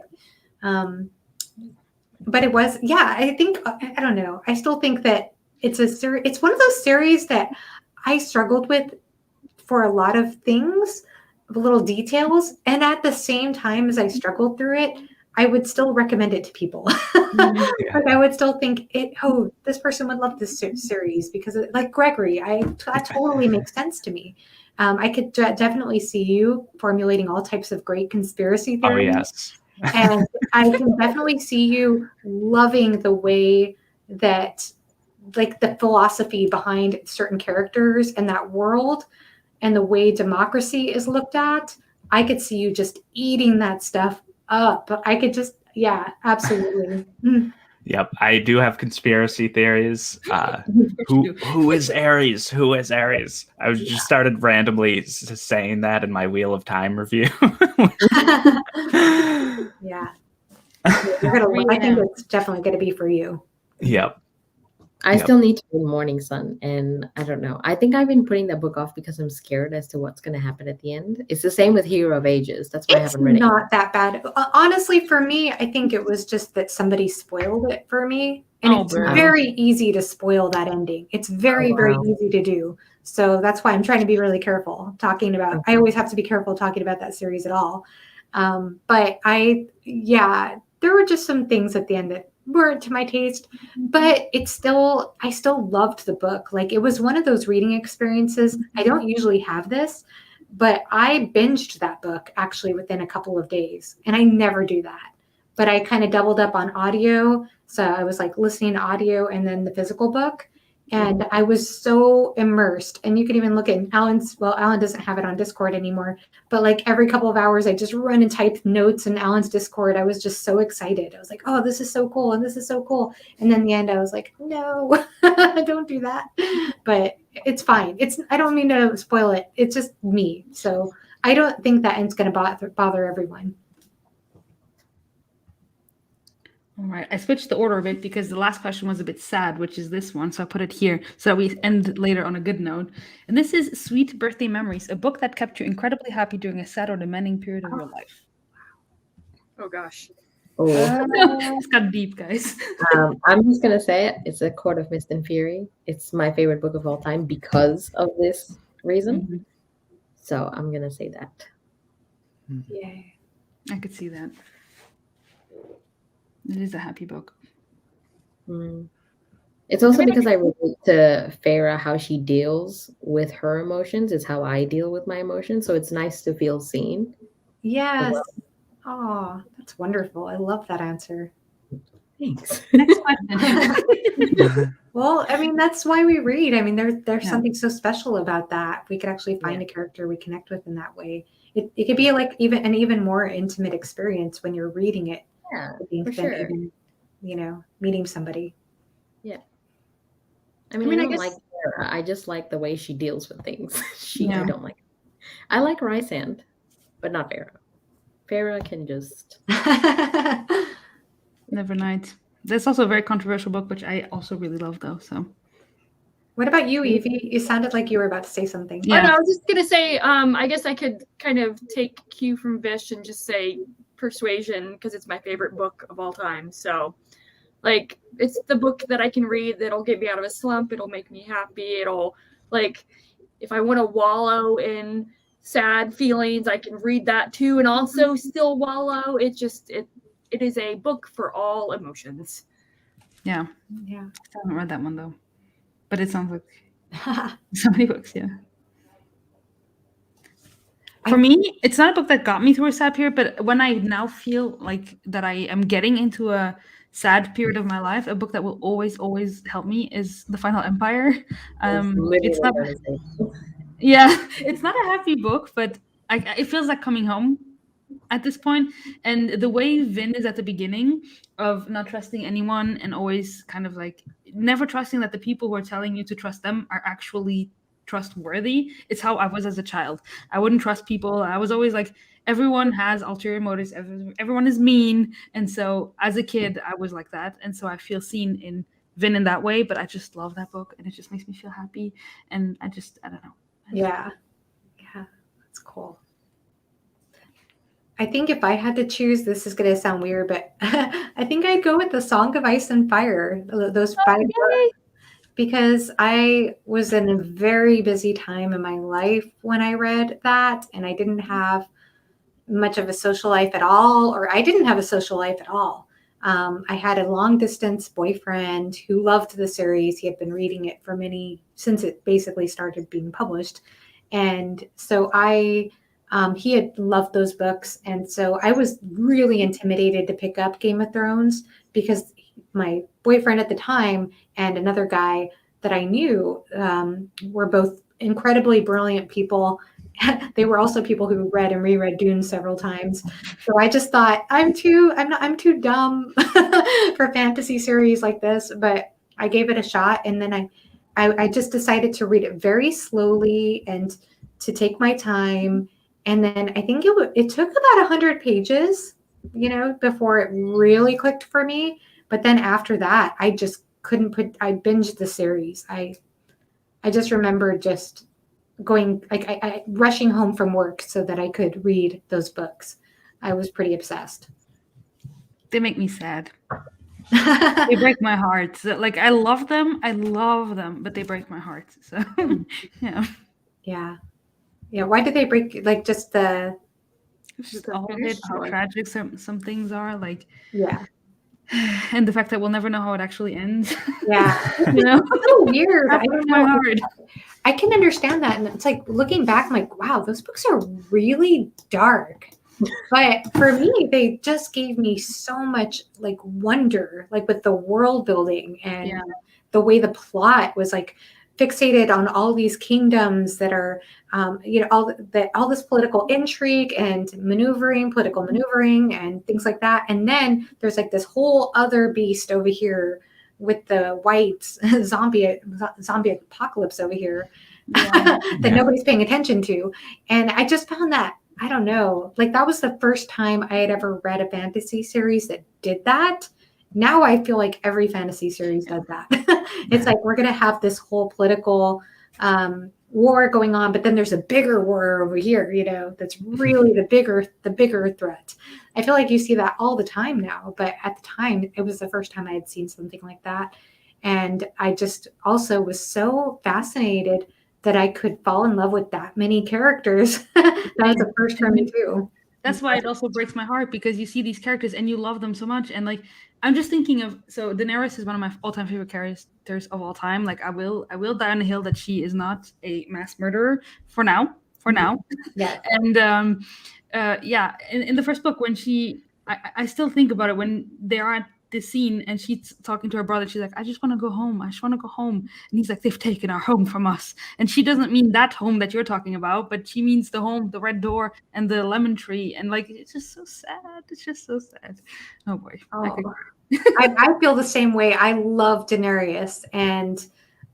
But it was, I think, I don't know. I still think that it's one of those series that I struggled with for a lot of things, little details. And at the same time as I struggled through it, I would still recommend it to people. Like I would still think this person would love this series because like Gregory, that totally makes sense to me. I could definitely see you formulating all types of great conspiracy theories. Oh, yes. And I can definitely see you loving the way that the philosophy behind certain characters and that world and the way democracy is looked at. I could see you just eating that stuff up. I could just, absolutely. Yep, I do have conspiracy theories. Who is Ares? Who is Ares? I was just started randomly saying that in my Wheel of Time review. Yeah. I think it's definitely going to be for you. Yep. I Yep. still need to read Morning Sun, and I don't know. I think I've been putting that book off because I'm scared as to what's going to happen at the end. It's the same with Hero of Ages. That's why I It's haven't read it. not that bad. Honestly, for me, I think it was just that somebody spoiled it for me. And Oh, it's bro. very easy to spoil that ending. It's very, Oh, very wow. easy to do. So that's why I'm trying to be really careful talking about. I always have to be careful talking about that series at all. But there were just some things at the end that weren't to my taste, but I still loved the book. Like, it was one of those reading experiences. I don't usually have this, but I binged that book actually within a couple of days, and I never do that. But I kind of doubled up on audio. So I was like listening to audio and then the physical book. And I was so immersed. And you can even look at Alan doesn't have it on Discord anymore, but like every couple of hours, I just run and type notes in Alan's Discord. I was just so excited. I was like, oh, this is so cool. And this is so cool. And then in the end, I was like, no, don't do that. But it's fine. I don't mean to spoil it. It's just me. So I don't think that end's going to bother everyone. All right. I switched the order a bit because the last question was a bit sad, which is this one. So I put it here so that we end later on a good note. And this is Sweet Birthday Memories, a book that kept you incredibly happy during a sad or demanding period of your life. Oh gosh. Oh. It's got deep, guys. I'm just going to say it. It's A Court of Mist and Fury. It's my favorite book of all time because of this reason. Mm-hmm. So I'm going to say that. Yeah. I could see that. It is a happy book. It's also because I relate to Farah, how she deals with her emotions is how I deal with my emotions. So it's nice to feel seen. Yes. Oh, that's wonderful. I love that answer. Thanks. Next question. Well, I mean, that's why we read. I mean, there's something so special about that. We could actually find a character we connect with in that way. It could be like an even more intimate experience when you're reading it. Yeah, than for sure. Even, meeting somebody. Yeah. I mean, I don't like Farah. I just like the way she deals with things. I don't like. I like Rysand, but not Farah. Farah can just. Nevernight. That's also a very controversial book, which I also really love, though. So. What about you, Evie? You sounded like you were about to say something. Yeah. Oh, no, I was just gonna say. I guess I could kind of take cue from Vish and just say Persuasion because it's my favorite book of all time. So, like, it's the book that I can read that'll get me out of a slump. It'll make me happy. It'll, like, if I want to wallow in sad feelings, I can read that too, and also still wallow. It is a book for all emotions. Yeah. Yeah. I haven't read that one though, but it sounds like so many books. Yeah. For me, it's not a book that got me through a sad period, but when I now feel like that I am getting into a sad period of my life, a book that will always, always help me is The Final Empire. It's not, it's not a happy book, but it feels like coming home at this point. And the way Vin is at the beginning of not trusting anyone and always kind of like never trusting that the people who are telling you to trust them are actually trustworthy. It's how I was as a child. I wouldn't trust people. I was always like, everyone has ulterior motives. Everyone is mean. And so as a kid, I was like that. And so I feel seen in Vin in that way, but I just love that book and it just makes me feel happy. And I don't know. Yeah. That's cool. I think if I had to choose, this is going to sound weird, but I think I'd go with The Song of Ice and Fire, those 5 books, because I was in a very busy time in my life when I read that, and I didn't have much of a social life at all, or I didn't have a social life at all. I had a long distance boyfriend who loved the series. He had been reading it since it basically started being published. And so he had loved those books. And so I was really intimidated to pick up Game of Thrones because my boyfriend at the time and another guy that I knew were both incredibly brilliant people. They were also people who read and reread Dune several times. So I just thought I'm too dumb for fantasy series like this, but I gave it a shot. And then I just decided to read it very slowly and to take my time. And then I think it took about 100 pages, before it really clicked for me. But then after that, I just couldn't I binged the series. I just remember just going, like, I rushing home from work so that I could read those books. I was pretty obsessed. They make me sad. They break my heart. So, like, I love them, but they break my heart. So, yeah. Yeah. Why did they break? Like, just the It's just The all of it, finish how line. tragic some things are, like, yeah. and the fact that we'll never know how it actually ends. Yeah. You know, It's so weird. that I breaks don't my know. heart. I can understand that. And it's like looking back, I'm like, wow, those books are really dark. But for me, they just gave me so much like wonder, like with the world building and Yeah. the way the plot was like fixated on all these kingdoms that are, all this political intrigue and political maneuvering and things like that. And then there's like this whole other beast over here with the white zombie apocalypse over here that nobody's paying attention to. And I just found that, I don't know, like that was the first time I had ever read a fantasy series that did that. Now I feel like every fantasy series does that. It's like we're going to have this whole political war going on, but then there's a bigger war over here, that's really the bigger threat. I feel like you see that all the time now, but at the time it was the first time I had seen something like that. And I just also was so fascinated that I could fall in love with that many characters. That was the first for me too. That's why it also breaks my heart, because you see these characters and you love them so much. And like, I'm just thinking of, so Daenerys is one of my all-time favorite characters of all time. Like, I will die on the hill that she is not a mass murderer for now. Yeah. And in the first book, when I still think about it when they are at this scene and she's talking to her brother. She's like, I just want to go home. And he's like, they've taken our home from us. And she doesn't mean that home that you're talking about, but she means the home, the red door and the lemon tree. And like, it's just so sad. It's just so sad. Oh boy. I feel the same way. I love Daenerys, and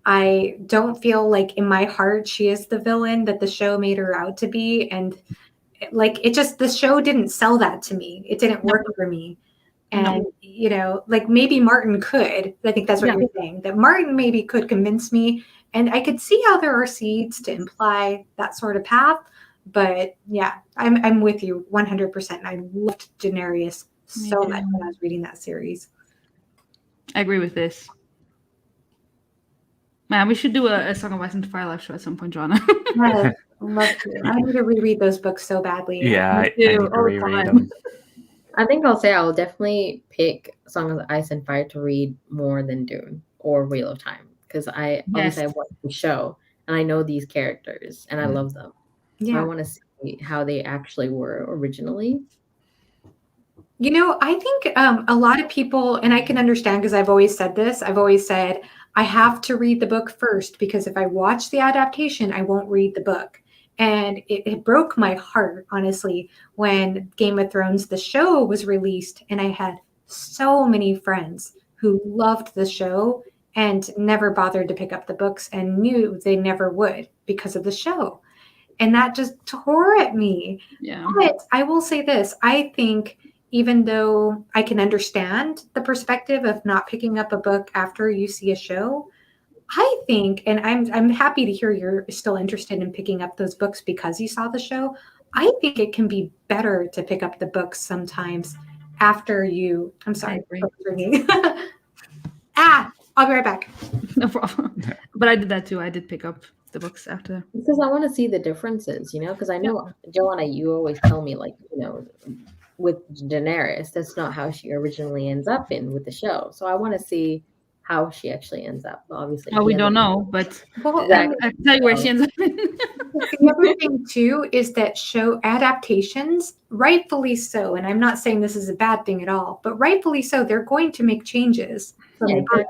I don't feel like in my heart she is the villain that the show made her out to be. And like, the show didn't sell that to me. It didn't work for me. And, like maybe Martin could. I think that's what you're saying, that Martin maybe could convince me. And I could see how there are seeds to imply that sort of path. But yeah, I'm with you 100%. I loved Daenerys so much when I was reading that series. I agree with this. Man, we should do a Song of Ice and Fire live show at some point, Joanna. Yes, love to. I need to reread those books so badly. Yeah, I need to reread them. I think I'll say I'll definitely pick Song of the Ice and Fire to read more than Dune or Wheel of Time, because obviously I watched the show and I know these characters and I love them. So I want to see how they actually were originally. I think a lot of people, and I can understand because I've always said this, I have to read the book first, because if I watch the adaptation, I won't read the book. And it broke my heart, honestly, when Game of Thrones, the show, was released. And I had so many friends who loved the show and never bothered to pick up the books and knew they never would because of the show. And that just tore at me. Yeah. But I will say this. I think even though I can understand the perspective of not picking up a book after you see a show, I think, and I'm happy to hear you're still interested in picking up those books because you saw the show. I think it can be better to pick up the books sometimes after you. I'm sorry. I'll be right back. No problem. But I did that too. I did pick up the books after. Because I want to see the differences, because I know, Joanna, you always tell me, like, with Daenerys, that's not how she originally ends up with the show. So I want to see how she actually ends up. Obviously, we don't know, but exactly. I can tell you where she ends up. The other thing too is that show adaptations, rightfully so, and I'm not saying this is a bad thing at all, but rightfully so, they're going to make changes. Exactly.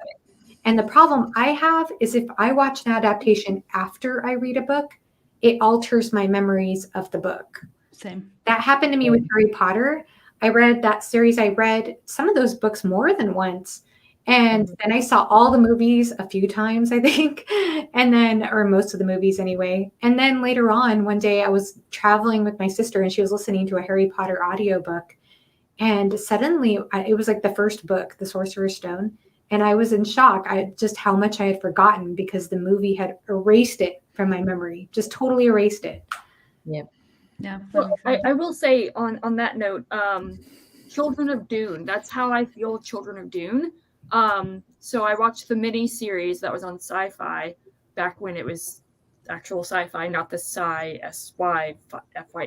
And the problem I have is if I watch an adaptation after I read a book, it alters my memories of the book. Same. That happened to me with Harry Potter. I read that series. I read some of those books more than once. And then I saw all the movies a few times, I think, or most of the movies anyway. And then later on, one day I was traveling with my sister and she was listening to a Harry Potter audiobook. And suddenly, it was like the first book, The Sorcerer's Stone, and I was in shock. Just how much I had forgotten because the movie had erased it from my memory, just totally erased it. Yeah. Yeah. Well, I will say on that note, Children of Dune. That's how I feel with Children of Dune. So I watched the mini series that was on Sci-Fi back when it was actual sci-fi, not the sci-sy-fy.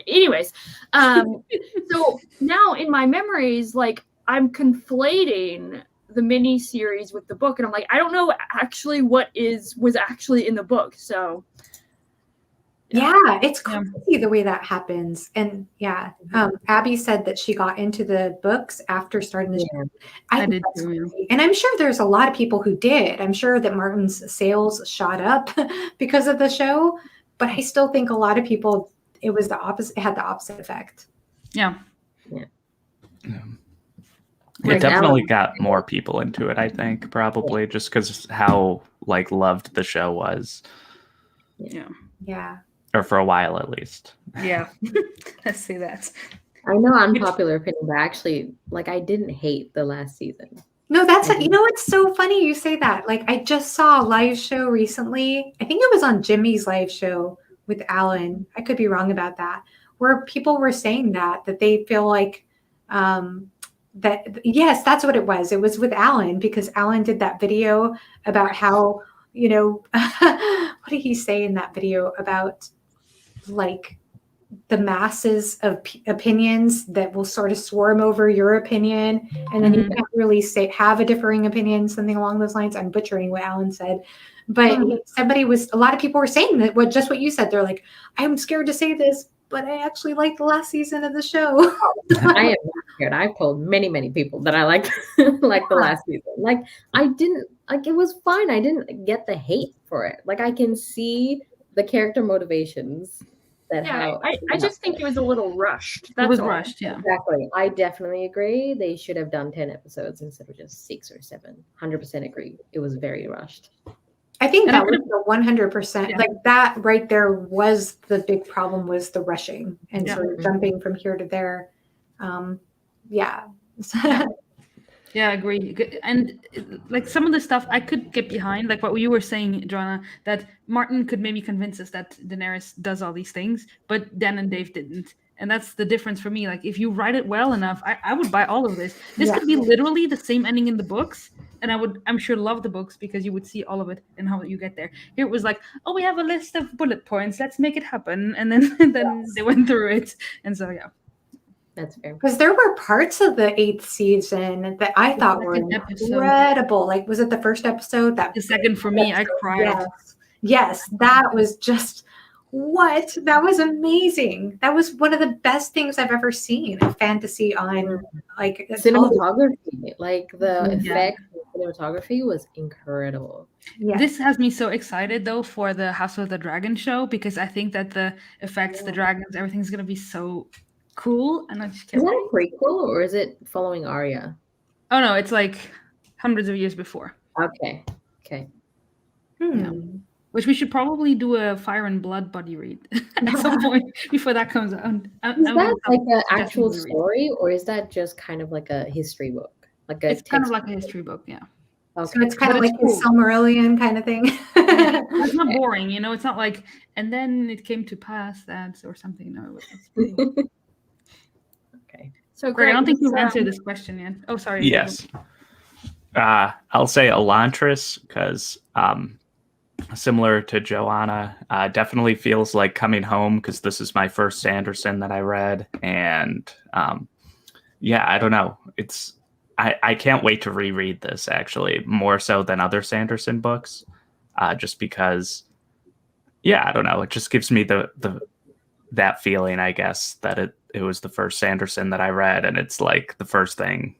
Anyways, so now in my memories, like I'm conflating the mini series with the book, and I'm like, I don't know actually what was actually in the book. So yeah, it's crazy the way that happens. And Abby said that she got into the books after starting the show. I did too. And I'm sure there's a lot of people who did. I'm sure that Martin's sales shot up because of the show, but I still think a lot of people, it was the opposite. It had the opposite effect. Yeah. It definitely got more people into it, I think, probably just because how like loved the show was. Yeah. Or for a while, at least. Yeah. Let's say that. I know unpopular opinion, but actually, like, I didn't hate the last season. No, it's so funny you say that. Like, I just saw a live show recently. I think it was on Jimmy's live show with Alan. I could be wrong about that. Where people were saying that they feel like that. Yes, that's what it was. It was with Alan because Alan did that video about how, what did he say in that video about like the masses of opinions that will sort of swarm over your opinion, and then you can't really have a differing opinion, something along those lines. I'm butchering what Alan said, but a lot of people were saying that just what you said. They're like, I'm scared to say this, but I actually liked the last season of the show. I am not scared. I've told many people that I liked the last season. Like, I didn't like, it was fine. I didn't get the hate for it. Like, I can see the character motivations. I just think it was a little rushed. It was rushed, yeah. Exactly. I definitely agree. They should have done 10 episodes instead of just 6 or 7. 100% agree. It was very rushed. I think that was the 100%. Like that right there was the big problem, was the rushing and sort of jumping from here to there. Yeah, I agree. And like some of the stuff I could get behind, like what you were saying, Joanna, that Martin could maybe convince us that Daenerys does all these things, but Dan and Dave didn't. And that's the difference for me. Like if you write it well enough, I would buy all of this. This could be literally the same ending in the books. And I'm sure love the books because you would see all of it and how you get there. Here it was like, oh, we have a list of bullet points. Let's make it happen. And then they went through it. And so, yeah. That's fair. Because there were parts of the 8th season that I thought were incredible. Like, was it the first episode? The second for me, I cried. Yes, that was just that was amazing. That was one of the best things I've ever seen in fantasy on like cinematography. Like the effect of cinematography was incredible. Yeah. This has me so excited though for the House of the Dragon show because I think that the effects, the dragons, everything's gonna be so cool, and I just can't. Is that a prequel or is it following Arya? Oh no, it's like hundreds of years before. Okay. Yeah. Which we should probably do a Fire and Blood buddy read at some point before that comes out. Is that like an actual story, or is that just kind of like a history book? It's kind of like a history book, yeah. Okay. So it's kind of like the Silmarillion kind of thing. It's not boring, It's not like, and then it came to pass that or something. No, it's pretty... Okay. So Greg, I don't think you've answered this question yet. Oh, sorry. Yes. I'll say Elantris because similar to Joanna, definitely feels like coming home because this is my first Sanderson that I read. And I don't know. I can't wait to reread this, actually, more so than other Sanderson books, just because, I don't know. It just gives me that feeling, I guess, that it was the first Sanderson that I read, and it's like the first thing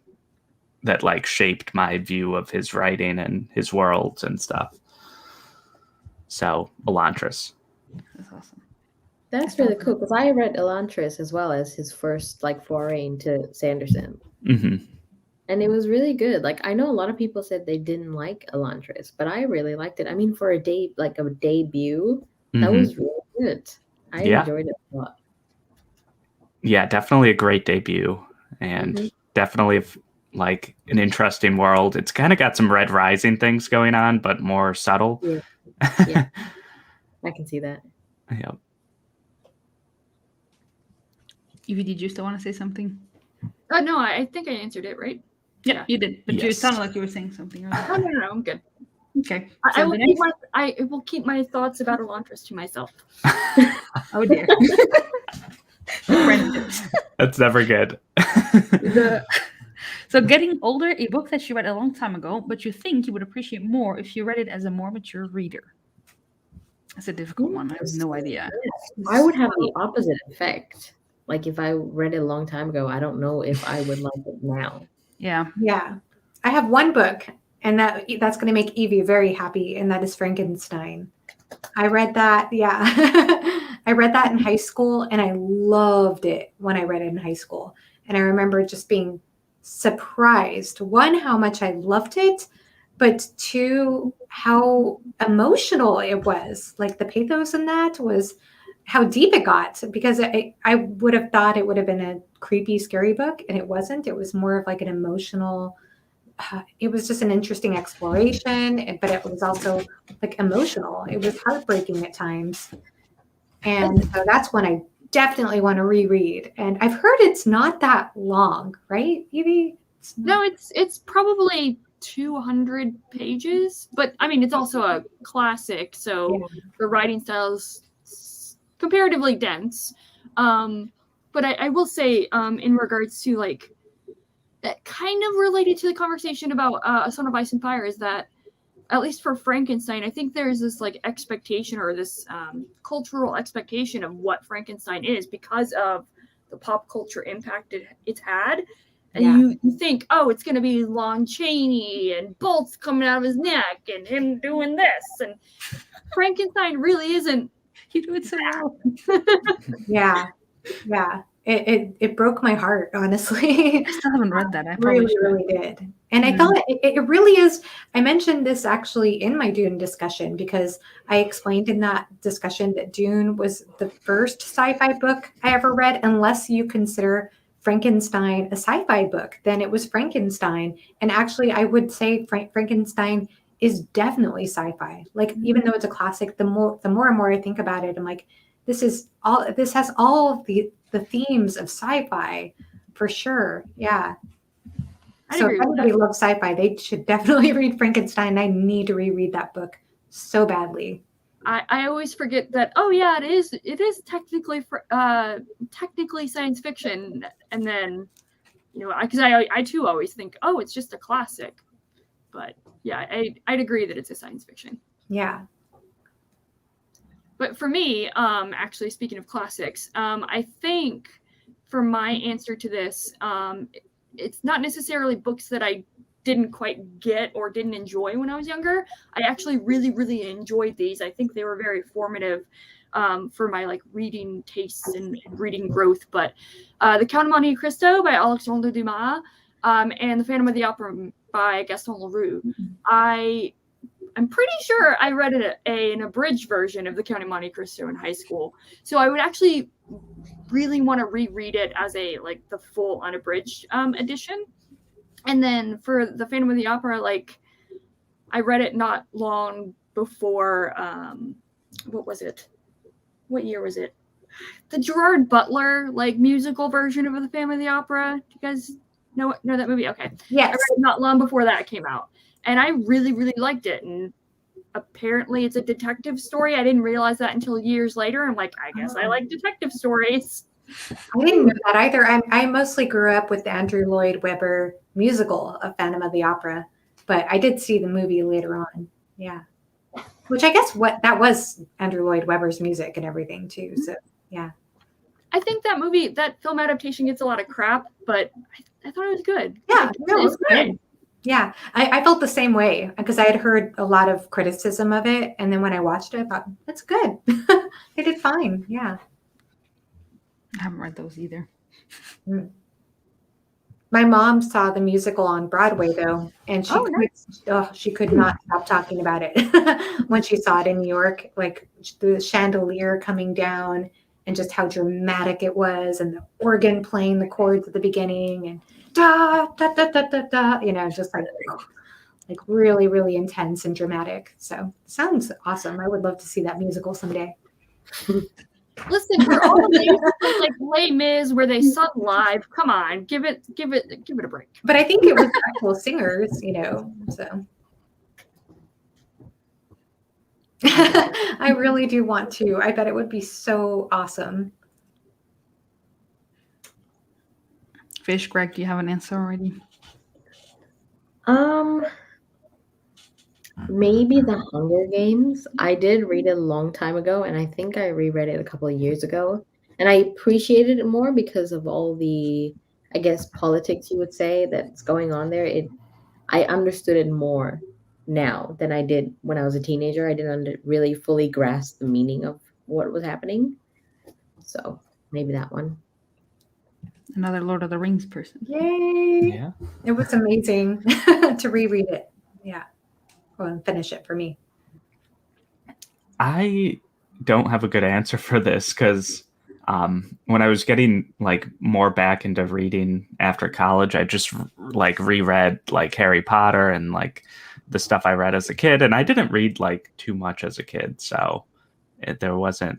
that like shaped my view of his writing and his worlds and stuff. So Elantris. That's awesome. That's really cool because I read Elantris as well as his first like foray into Sanderson. Mm-hmm. And it was really good. Like I know a lot of people said they didn't like Elantris, but I really liked it. I mean, for a debut, that was really good. I enjoyed it a lot. Yeah, definitely a great debut. And definitely like an interesting world. It's kind of got some Red Rising things going on, but more subtle. Yeah. I can see that. Yep. Evie, did you still want to say something? No, I think I answered it, right? Yeah, Yeah. you did. But you Yes. sounded like you were saying something earlier. Oh, no, I'm good. Okay. I So will the keep next- I will keep my thoughts about Elantris to myself. Oh dear. Friendships. That's never good. So getting older, a book that you read a long time ago, but you think you would appreciate more if you read it as a more mature reader. That's a difficult one. I have no idea. I would have the opposite effect. Like if I read it a long time ago, I don't know if I would like it now. Yeah. Yeah. I have one book, and that's going to make Evie very happy, and that is Frankenstein. I read that. Yeah. I read that in high school, and I loved it when I read it in high school. And I remember just being surprised, one, how much I loved it, but two, how emotional it was. Like the pathos in that was how deep it got, because I would have thought it would have been a creepy, scary book, and it wasn't. It was more of like an emotional, it was just an interesting exploration, but it was also like emotional. It was heartbreaking at times. And so that's one I definitely want to reread. And I've heard it's not that long, right, Evie? No, it's probably 200 pages, but I mean, it's also a classic, so the writing style's comparatively dense. But I will say, in regards to like that, kind of related to the conversation about A Song of Ice and Fire, is that at least for Frankenstein, I think there's this like expectation, or this cultural expectation of what Frankenstein is because of the pop culture impact it's had. And you think, oh, it's going to be Lon Chaney and bolts coming out of his neck and him doing this. And Frankenstein really isn't. You do it so well. Yeah. It broke my heart, honestly. I still haven't read that. I probably really, should. really did. And I thought it really is. I mentioned this actually in my Dune discussion, because I explained in that discussion that Dune was the first sci-fi book I ever read, unless you consider Frankenstein a sci-fi book. Then it was Frankenstein. And actually, I would say Frankenstein is definitely sci-fi. Like, even though it's a classic, the more and more I think about it, I'm like, this has all of the themes of sci-fi for sure. Yeah. So if anybody loves sci-fi, they should definitely read Frankenstein. I need to reread that book so badly. I always forget that, oh yeah, it is technically science fiction. And then, because I too always think, oh, it's just a classic. But yeah, I'd agree that it's a science fiction. Yeah. But for me, actually, speaking of classics, I think for my answer to this, it's not necessarily books that I didn't quite get or didn't enjoy when I was younger. I actually really, really enjoyed these. I think they were very formative for my like reading tastes and reading growth. But The Count of Monte Cristo by Alexandre Dumas and The Phantom of the Opera by Gaston Leroux. I'm pretty sure I read an abridged version of The Count of Monte Cristo in high school. So I would actually really want to reread it as the full unabridged edition. And then for The Phantom of the Opera, like I read it not long before, what was it? What year was it? The Gerard Butler musical version of The Phantom of the Opera. Do you guys know that movie? Okay. Yes. I read it not long before that came out. And I really, really liked it. And apparently it's a detective story. I didn't realize that until years later. I'm like, I guess I like detective stories. I didn't know that either. I mostly grew up with the Andrew Lloyd Webber musical of Phantom of the Opera, but I did see the movie later on. Yeah. Which I guess that was Andrew Lloyd Webber's music and everything too. So yeah. I think that film adaptation gets a lot of crap, but I thought it was good. Yeah, no, it was good. Yeah, I felt the same way because I had heard a lot of criticism of it. And then when I watched it, I thought, that's good. They did fine. Yeah. I haven't read those either. My mom saw the musical on Broadway, though, and she could not stop talking about it when she saw it in New York, like the chandelier coming down and just how dramatic it was, and the organ playing the chords at the beginning. And da da da da da da. It's just like really, really intense and dramatic. So sounds awesome. I would love to see that musical someday. Listen, for all of these like Les Mis where they sung live, come on, give it a break. But I think it was actual singers, so. I really do want to. I bet it would be so awesome. Fish, Greg, do you have an answer already? Maybe The Hunger Games. I did read it a long time ago, and I think I reread it a couple of years ago. And I appreciated it more because of all the, I guess, politics you would say that's going on there. I understood it more now than I did when I was a teenager. I didn't really fully grasp the meaning of what was happening. So maybe that one. Another Lord of the Rings person. Yay! Yeah. It was amazing to reread it. Yeah. And finish it for me. I don't have a good answer for this because when I was getting like more back into reading after college, I just like reread like Harry Potter and like the stuff I read as a kid, and I didn't read like too much as a kid, so there wasn't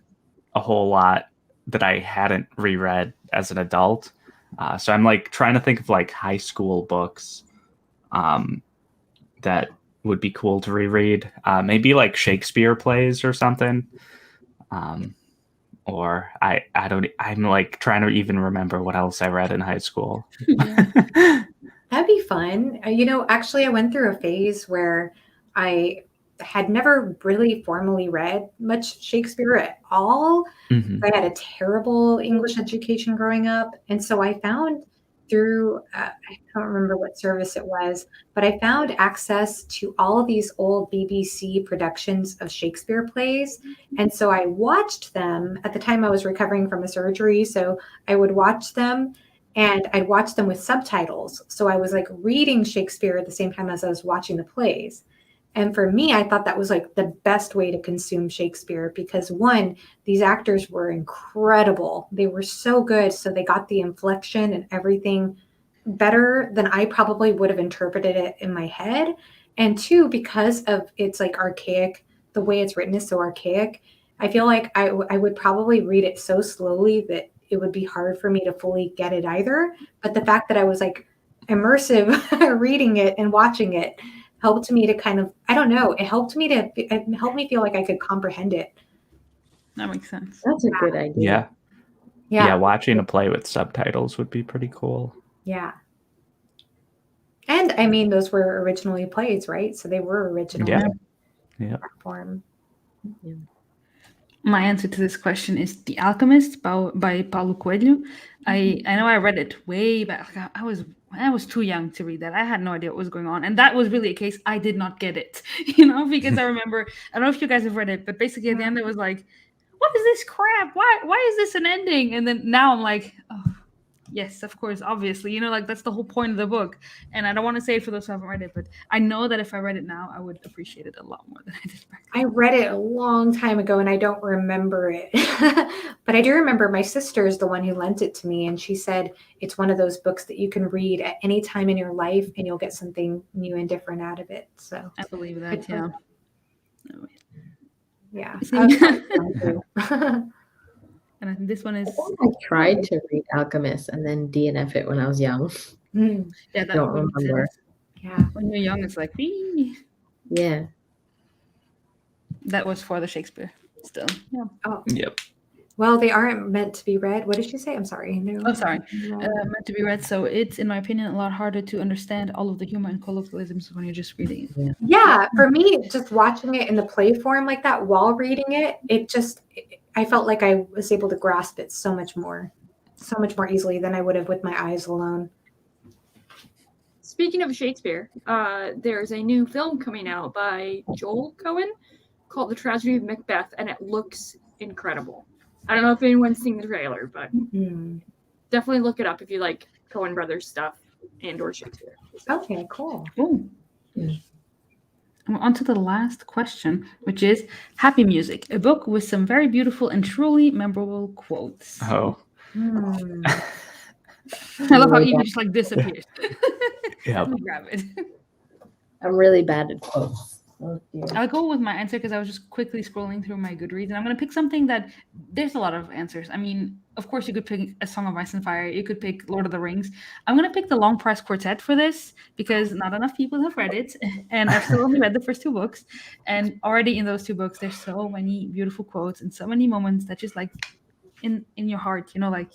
a whole lot that I hadn't reread as an adult. So I'm like trying to think of like high school books that would be cool to reread. Maybe like Shakespeare plays or something. Or I'm like trying to even remember what else I read in high school. That'd be fun. Actually, I went through a phase where I had never really formally read much Shakespeare at all. Mhm. I had a terrible English education growing up. And so I found through, I don't remember what service it was, but I found access to all of these old BBC productions of Shakespeare plays. And so I watched them. At the time I was recovering from a surgery, so I would watch them, and I'd watch them with subtitles. So I was like reading Shakespeare at the same time as I was watching the plays. And for me, I thought that was like the best way to consume Shakespeare because one, these actors were incredible. They were so good. So they got the inflection and everything better than I probably would have interpreted it in my head. And two, because of it's like archaic, the way it's written is so archaic. I feel like I would probably read it so slowly that it would be hard for me to fully get it either. But the fact that I was like immersive reading it and watching it helped me to kind of, I don't know, it helped me feel like I could comprehend it. That makes sense. That's a good idea. Yeah, watching a play with subtitles would be pretty cool. Yeah. And I mean, those were originally plays, right? So they were original. Yeah. Form. Yeah. My answer to this question is The Alchemist by Paulo Coelho. I know I read it way back. I was too young to read that. I had no idea what was going on. And that was really a case I did not get it, because I remember, I don't know if you guys have read it, but basically at the end it was like, what is this crap? Why is this an ending? And then now I'm like, oh, yes, of course, obviously, like that's the whole point of the book. And I don't want to say it for those who haven't read it, but I know that if I read it now, I would appreciate it a lot more than I did back then. I read it a long time ago and I don't remember it, but I do remember my sister is the one who lent it to me. And she said, it's one of those books that you can read at any time in your life and you'll get something new and different out of it. So I believe that. Yeah. Yeah. And I think this one is. I tried to read Alchemist and then DNF it when I was young. Mm. Yeah, that I don't remember. Yeah. When you're young, it's like, wee. Yeah. That was for the Shakespeare still. Yeah. Oh. Yep. Well, they aren't meant to be read. What did she say? I'm sorry. No. Oh, sorry. Meant to be read. So it's, in my opinion, a lot harder to understand all of the humor and colloquialisms when you're just reading it. Yeah. For me, just watching it in the play form like that while reading it, I felt like I was able to grasp it so much more easily than I would have with my eyes alone. Speaking of Shakespeare, there's a new film coming out by Joel Cohen called The Tragedy of Macbeth, and it looks incredible. I don't know if anyone's seen the trailer, but definitely look it up if you like Coen Brothers stuff and or Shakespeare. Okay, cool. Ooh. On to the last question, which is Happy Music, a book with some very beautiful and truly memorable quotes. Oh. I love how really Evie bad. just like disappears. Yeah. Let me grab it. I'm really bad at quotes. Oh, dear. I'll go with my answer because I was just quickly scrolling through my Goodreads, and I'm going to pick something that there's a lot of answers. I mean, of course, you could pick A Song of Ice and Fire. You could pick Lord of the Rings. I'm going to pick the Long Press Quartet for this because not enough people have read it, and I've still only read the first 2 books. And already in those 2 books, there's so many beautiful quotes and so many moments that just like in your heart, you know, like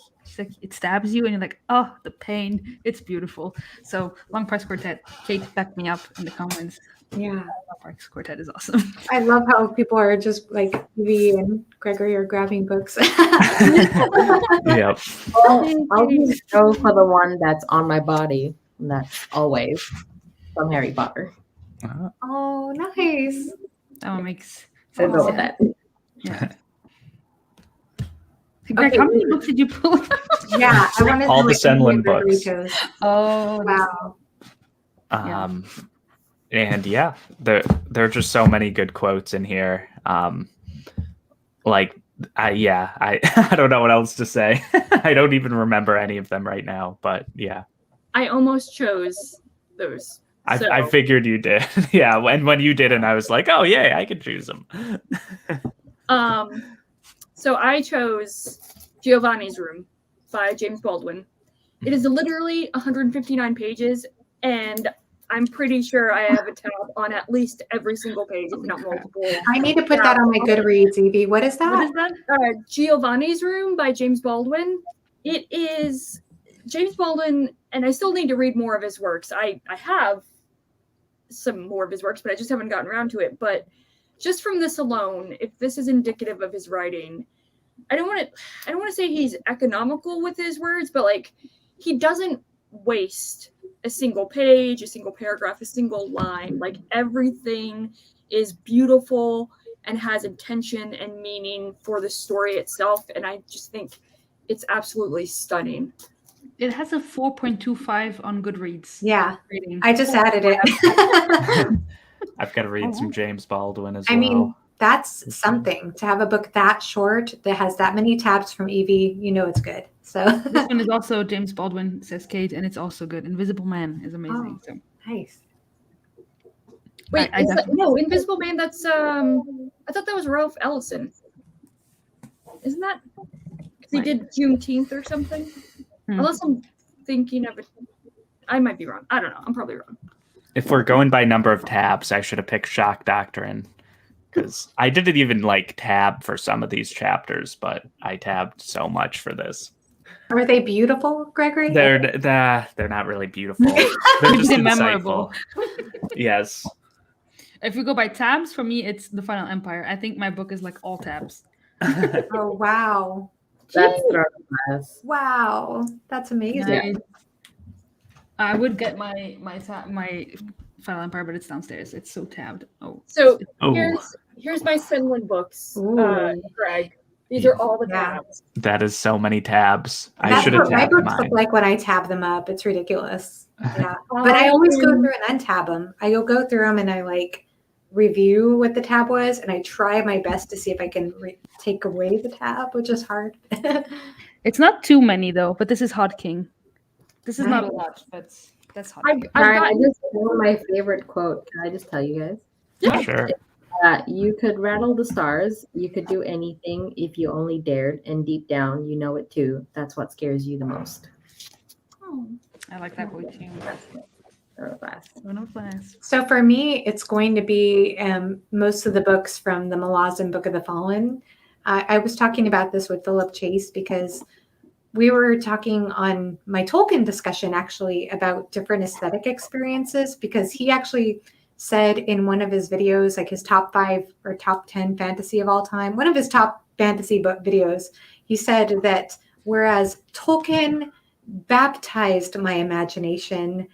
it stabs you, and you're like, oh, the pain. It's beautiful. So Long Press Quartet. Kate, back me up in the comments. Yeah. Long Press Quartet is awesome. I love how people are just like V and Gregory are grabbing books. Yep. I'll just go for the one that's on my body. And that's always from Harry Potter. Oh, nice. That one makes We'll sense. go with that. Yeah. Greg, Okay. how many books did you pull? Yeah, I wanted All to the know what Senlin Gregory books. chose. Oh, Wow. And yeah, there are just so many good quotes in here. I I don't know what else to say. I don't even remember any of them right now, but yeah. I almost chose those. So, I figured you did. Yeah, and when you didn't, I was like, oh yeah, I could choose them. so I chose Giovanni's Room by James Baldwin. It is literally 159 pages, and I'm pretty sure I have a tab on at least every single page, if not multiple. I need to put that on my Goodreads, Evie. What is that? what is that? Giovanni's Room by James Baldwin. It is James Baldwin, and I still need to read more of his works. I have some more of his works, but I just haven't gotten around to it. But just from this alone, if this is indicative of his writing, I don't want to say he's economical with his words, but like he doesn't waste a single page, a single paragraph, a single line. Like everything is beautiful and has intention and meaning for the story itself. And I just think it's absolutely stunning. It has a 4.25 on Goodreads. Yeah, Rating. I just added it. I've got to read some James Baldwin as well. I mean, that's something to have a book that short that has that many tabs from Evie. You know it's good. So This one is also James Baldwin, says Kate, and it's also good. Invisible Man is amazing. So nice. Wait, I no, Invisible Man, that's I thought that was Ralph Ellison. Isn't that? Because he did Juneteenth or something. Unless I'm thinking of it. I might be wrong. I don't know. I'm probably wrong. If we're going by number of tabs, I should have picked Shock Doctrine because I didn't even like tab for some of these chapters, but I tabbed so much for this. Are they beautiful, Gregory? They're not really beautiful. They're just They're memorable. memorable. Yes. If we go by tabs, for me, it's The Final Empire. I think my book is like all tabs. Oh, wow. That's third class. Wow. That's amazing. I would get my Final Empire, but it's downstairs. It's so tabbed. Oh. So Oh. here's my Senlin books, Ooh. Greg. These are all the Yeah. tabs. That is so many tabs. I That's should have what my tabbed books mine. look like when I tab them up. It's ridiculous. Yeah. But I always go through and untab them. I go through them and I like review what the tab was, and I try my best to see if I can take away the tab, which is hard. It's not too many though, but this is Hot King. This is not a Nice. lot, but that's Hot I've King. All right, I gotten- just know my favorite quote. Can I just tell you guys? Yeah. Sure. You could rattle the stars. You could do anything if you only dared, and deep down, you know it too. That's what scares you the most. I like that quote too. Third class. One of class. So for me, it's going to be most of the books from the Malazan Book of the Fallen. I was talking about this with Philip Chase because we were talking on my Tolkien discussion actually about different aesthetic experiences, because he actually said in one of his videos, like his top 5 or top 10 fantasy of all time, one of his top fantasy book videos, he said that whereas Tolkien baptized my imagination,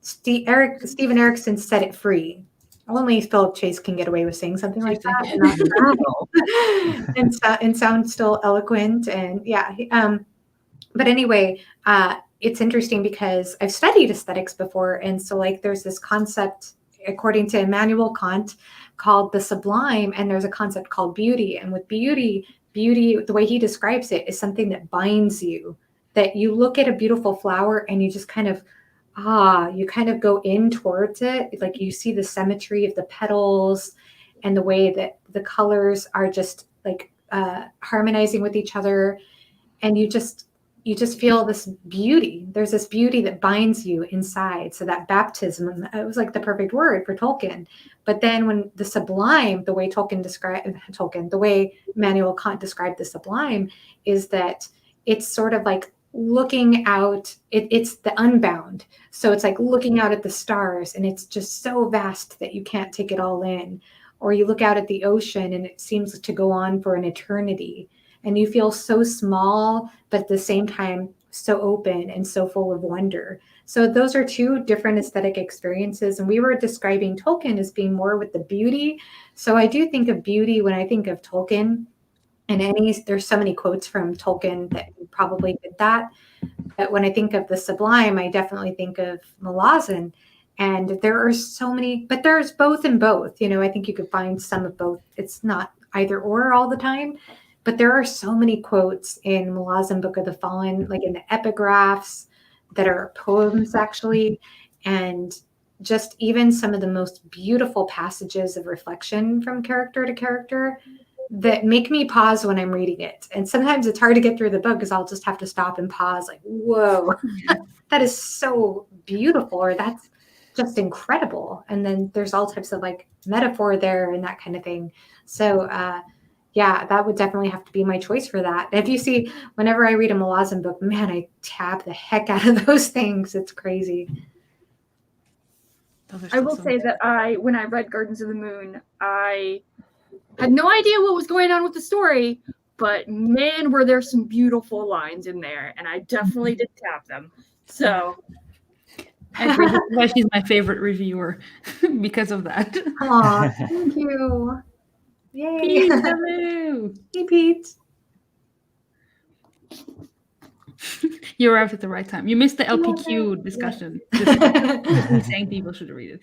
Stephen Erickson set it free. Only Philip Chase can get away with saying something like that, and sound still eloquent. And yeah, but anyway, it's interesting because I've studied aesthetics before, and so like there's this concept according to Immanuel Kant called the sublime, and there's a concept called beauty. And with beauty, the way he describes it is something that binds you that you look at a beautiful flower and you just kind of go in towards it. Like you see the symmetry of the petals and the way that the colors are just like harmonizing with each other. And you just feel this beauty. There's this beauty that binds you inside. So that baptism, it was like the perfect word for Tolkien. But then when the sublime, the way the way Immanuel Kant described the sublime is that it's sort of like looking out, it's the unbound. So it's like looking out at the stars and it's just so vast that you can't take it all in. Or you look out at the ocean and it seems to go on for an eternity. And you feel so small, but at the same time, so open and so full of wonder. So those are two different aesthetic experiences. And we were describing Tolkien as being more with the beauty. So I do think of beauty when I think of Tolkien. And there's so many quotes from Tolkien that probably did that. But when I think of the sublime, I definitely think of Malazan. And there are so many, but there's both and both. You know, I think you could find some of both. It's not either or all the time. But there are so many quotes in Malazan Book of the Fallen, like in the epigraphs that are poems actually, and just even some of the most beautiful passages of reflection from character to character that make me pause when I'm reading it. And sometimes it's hard to get through the book because I'll just have to stop and pause like, whoa, that is so beautiful, or that's just incredible. And then there's all types of like metaphor there and that kind of thing. So, yeah, that would definitely have to be my choice for that. If you see, whenever I read a Malazan book, man, I tab the heck out of those things. It's crazy. I will say that when I read Gardens of the Moon, I had no idea what was going on with the story, but man, were there some beautiful lines in there, and I definitely did tap them. So I agree. That's why she's my favorite reviewer because of that. Aw, thank you. Yay. Pete, hello. Hey, Pete. You arrived at the right time. You missed the LPQ discussion. Just saying people should read it.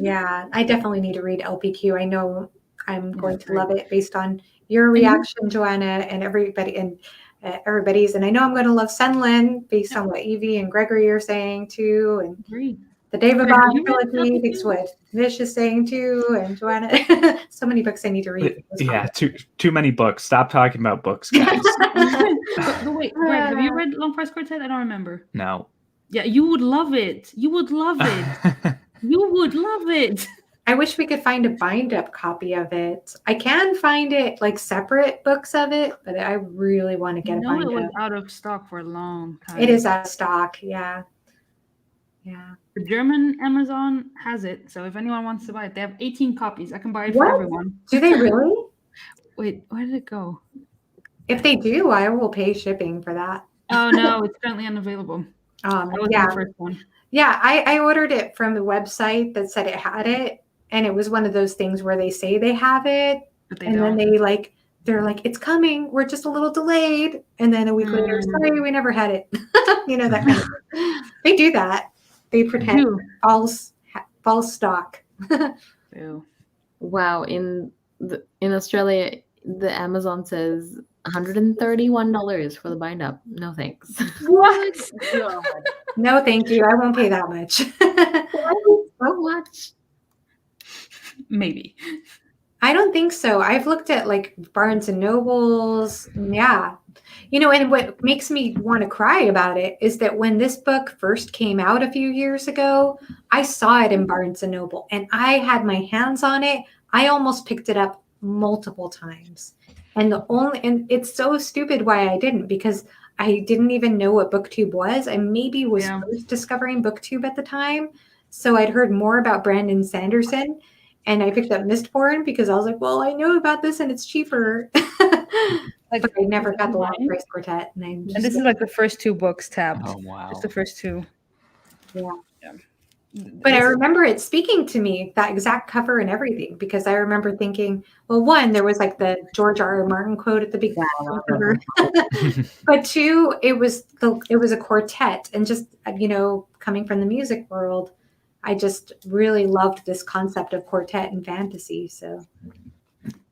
Yeah, I definitely need to read LPQ. I know I'm going to love it based on your reaction, Joanna, and everybody's. And I know I'm going to love Senlin based on what Evie and Gregory are saying too. And Agreed. the David Bond trilogy, thinks what Vish is saying too, and Joanna. So many books I need to read. Yeah, too many books. Stop talking about books, guys. But wait, have you read Long Forest Quartet? I don't remember. No. Yeah, you would love it. You would love it. You would love it. I wish we could find a bind-up copy of it. I can find it, like separate books of it, but I really want to get a bind-up. It was out of stock for a long time. It is out of stock, yeah. Yeah. The German Amazon has it, so if anyone wants to buy it, they have 18 copies. I can buy it for everyone. Do they really? Wait, where did it go? If they do, I will pay shipping for that. Oh no, it's currently unavailable. That was the first one. Yeah, I ordered it from the website that said it had it, and it was one of those things where they say they have it, but then they're like, it's coming. We're just a little delayed, and then a week later, sorry, we never had it. You know, that kind of thing. They do that. They pretend false stock. Wow, in Australia, the Amazon says $131 for the bind up. No thanks. What? No, thank you. I won't pay that much. So much. Maybe. I don't think so. I've looked at like Barnes and Nobles. Yeah. You know, and what makes me want to cry about it is that when this book first came out a few years ago, I saw it in Barnes and Noble and I had my hands on it. I almost picked it up multiple times. And it's so stupid why I didn't, because I didn't even know what BookTube was. I maybe was first discovering BookTube at the time. So I'd heard more about Brandon Sanderson. And I picked up Mistborn because I was like, well, I know about this and it's cheaper. But I never got the Long Forest Quartet. And this is like the first two books tabbed. Oh, wow. Just the first two. Yeah. But I remember it speaking to me, that exact cover and everything, because I remember thinking, well, one, there was like the George R.R. Martin quote at the beginning of the cover. But two, it was a quartet. And just, you know, coming from the music world, I just really loved this concept of quartet and fantasy. So,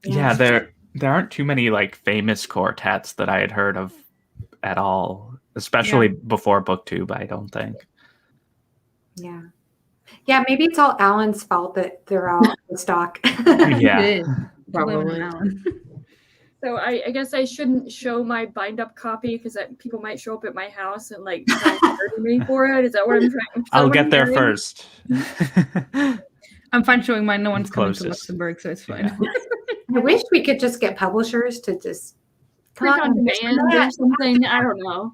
yeah, there aren't too many like famous quartets that I had heard of at all. especially before booktube, I don't think. Yeah. Yeah, maybe it's all Alan's fault that they're all in stock. Yeah. It is. Probably. Blame it on Alan. So I guess I shouldn't show my bind up copy because people might show up at my house and like try and murder me for it. Is that what I'm trying? I'll get there first. I'm fine showing mine. No one's coming to Closest. Luxembourg, so it's fine. Yeah. I wish we could just get publishers to just Print on and demand or something. I don't know.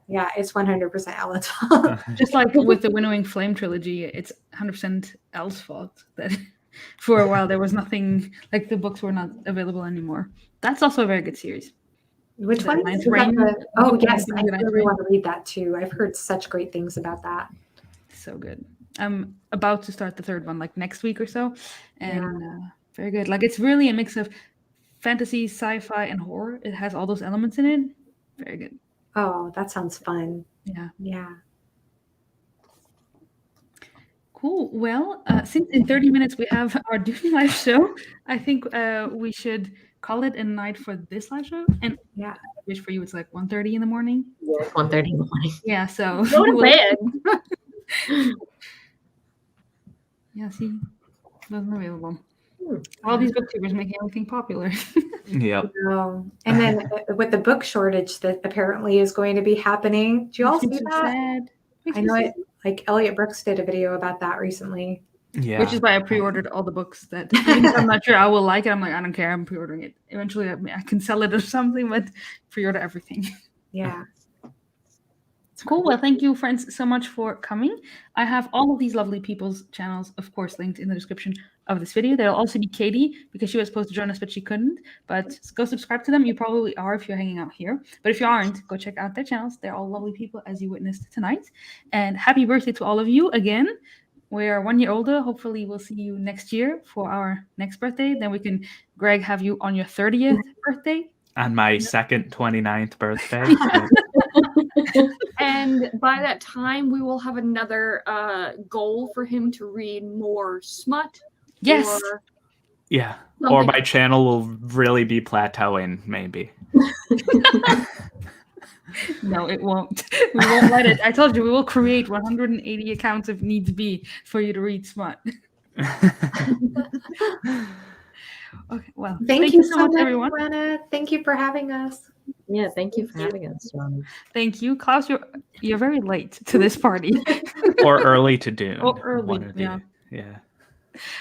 Yeah, it's 100% Alan's fault. Just like with the Winnowing Flame trilogy, it's 100% Elle's fault that for a while there was nothing, like the books were not available anymore. That's also a very good series. Which The one? Ninth Is that Reign. Oh, yes. The I Ninth really Reign. want to read that too. I've heard such great things about that. So good. I'm about to start the third one like next week or so. And very good. Like it's really a mix of fantasy, sci-fi, and horror. It has all those elements in it. Very good. Oh, that sounds fun. Yeah. Yeah. Cool. Well, since in 30 minutes we have our Doom live show, I think we should call it a night for this live show. And Yeah. I wish for you it's like 1:30 in the morning. Yeah, it's 1:30 in the morning. Yeah, so Go to bed. Yeah, see, wasn't available. All these booktubers making everything popular. Yep. No. And then with the book shortage that apparently is going to be happening. Do you all see Makes me so that? sad. Makes I me know so it. Like Elliot Brooks did a video about that recently. Yeah. Which is why I pre-ordered all the books that even if I'm not sure I will like it. I'm like, I don't care. I'm pre-ordering it. Eventually, I can sell it or something, but pre-order everything. Yeah. Cool. Well, thank you, friends, so much for coming. I have all of these lovely people's channels, of course, linked in the description of this video. There'll also be Katie, because she was supposed to join us, but she couldn't. But go subscribe to them. You probably are if you're hanging out here. But if you aren't, go check out their channels. They're all lovely people, as you witnessed tonight. And happy birthday to all of you again. We are 1 year older. Hopefully, we'll see you next year for our next birthday. Then we can, Greg, have you on your 30th birthday. On my second 29th birthday. And by that time, we will have another goal for him to read more smut. Yes. Or Yeah. Or something. my channel will really be plateauing, maybe. No, it won't. We won't let it. I told you, we will create 180 accounts if needs be for you to read smut. Okay, well, Thank you so much, everyone. Joanna. Thank you for having us. Yeah, thank you for having us, John. Thank you, Klaus. You're very late to this party. Or early to Dune. Or early, one or the- yeah. Yeah.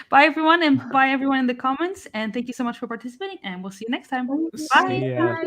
Bye, everyone, and bye, everyone in the comments. And thank you so much for participating. And we'll see you next time. See Bye. ya.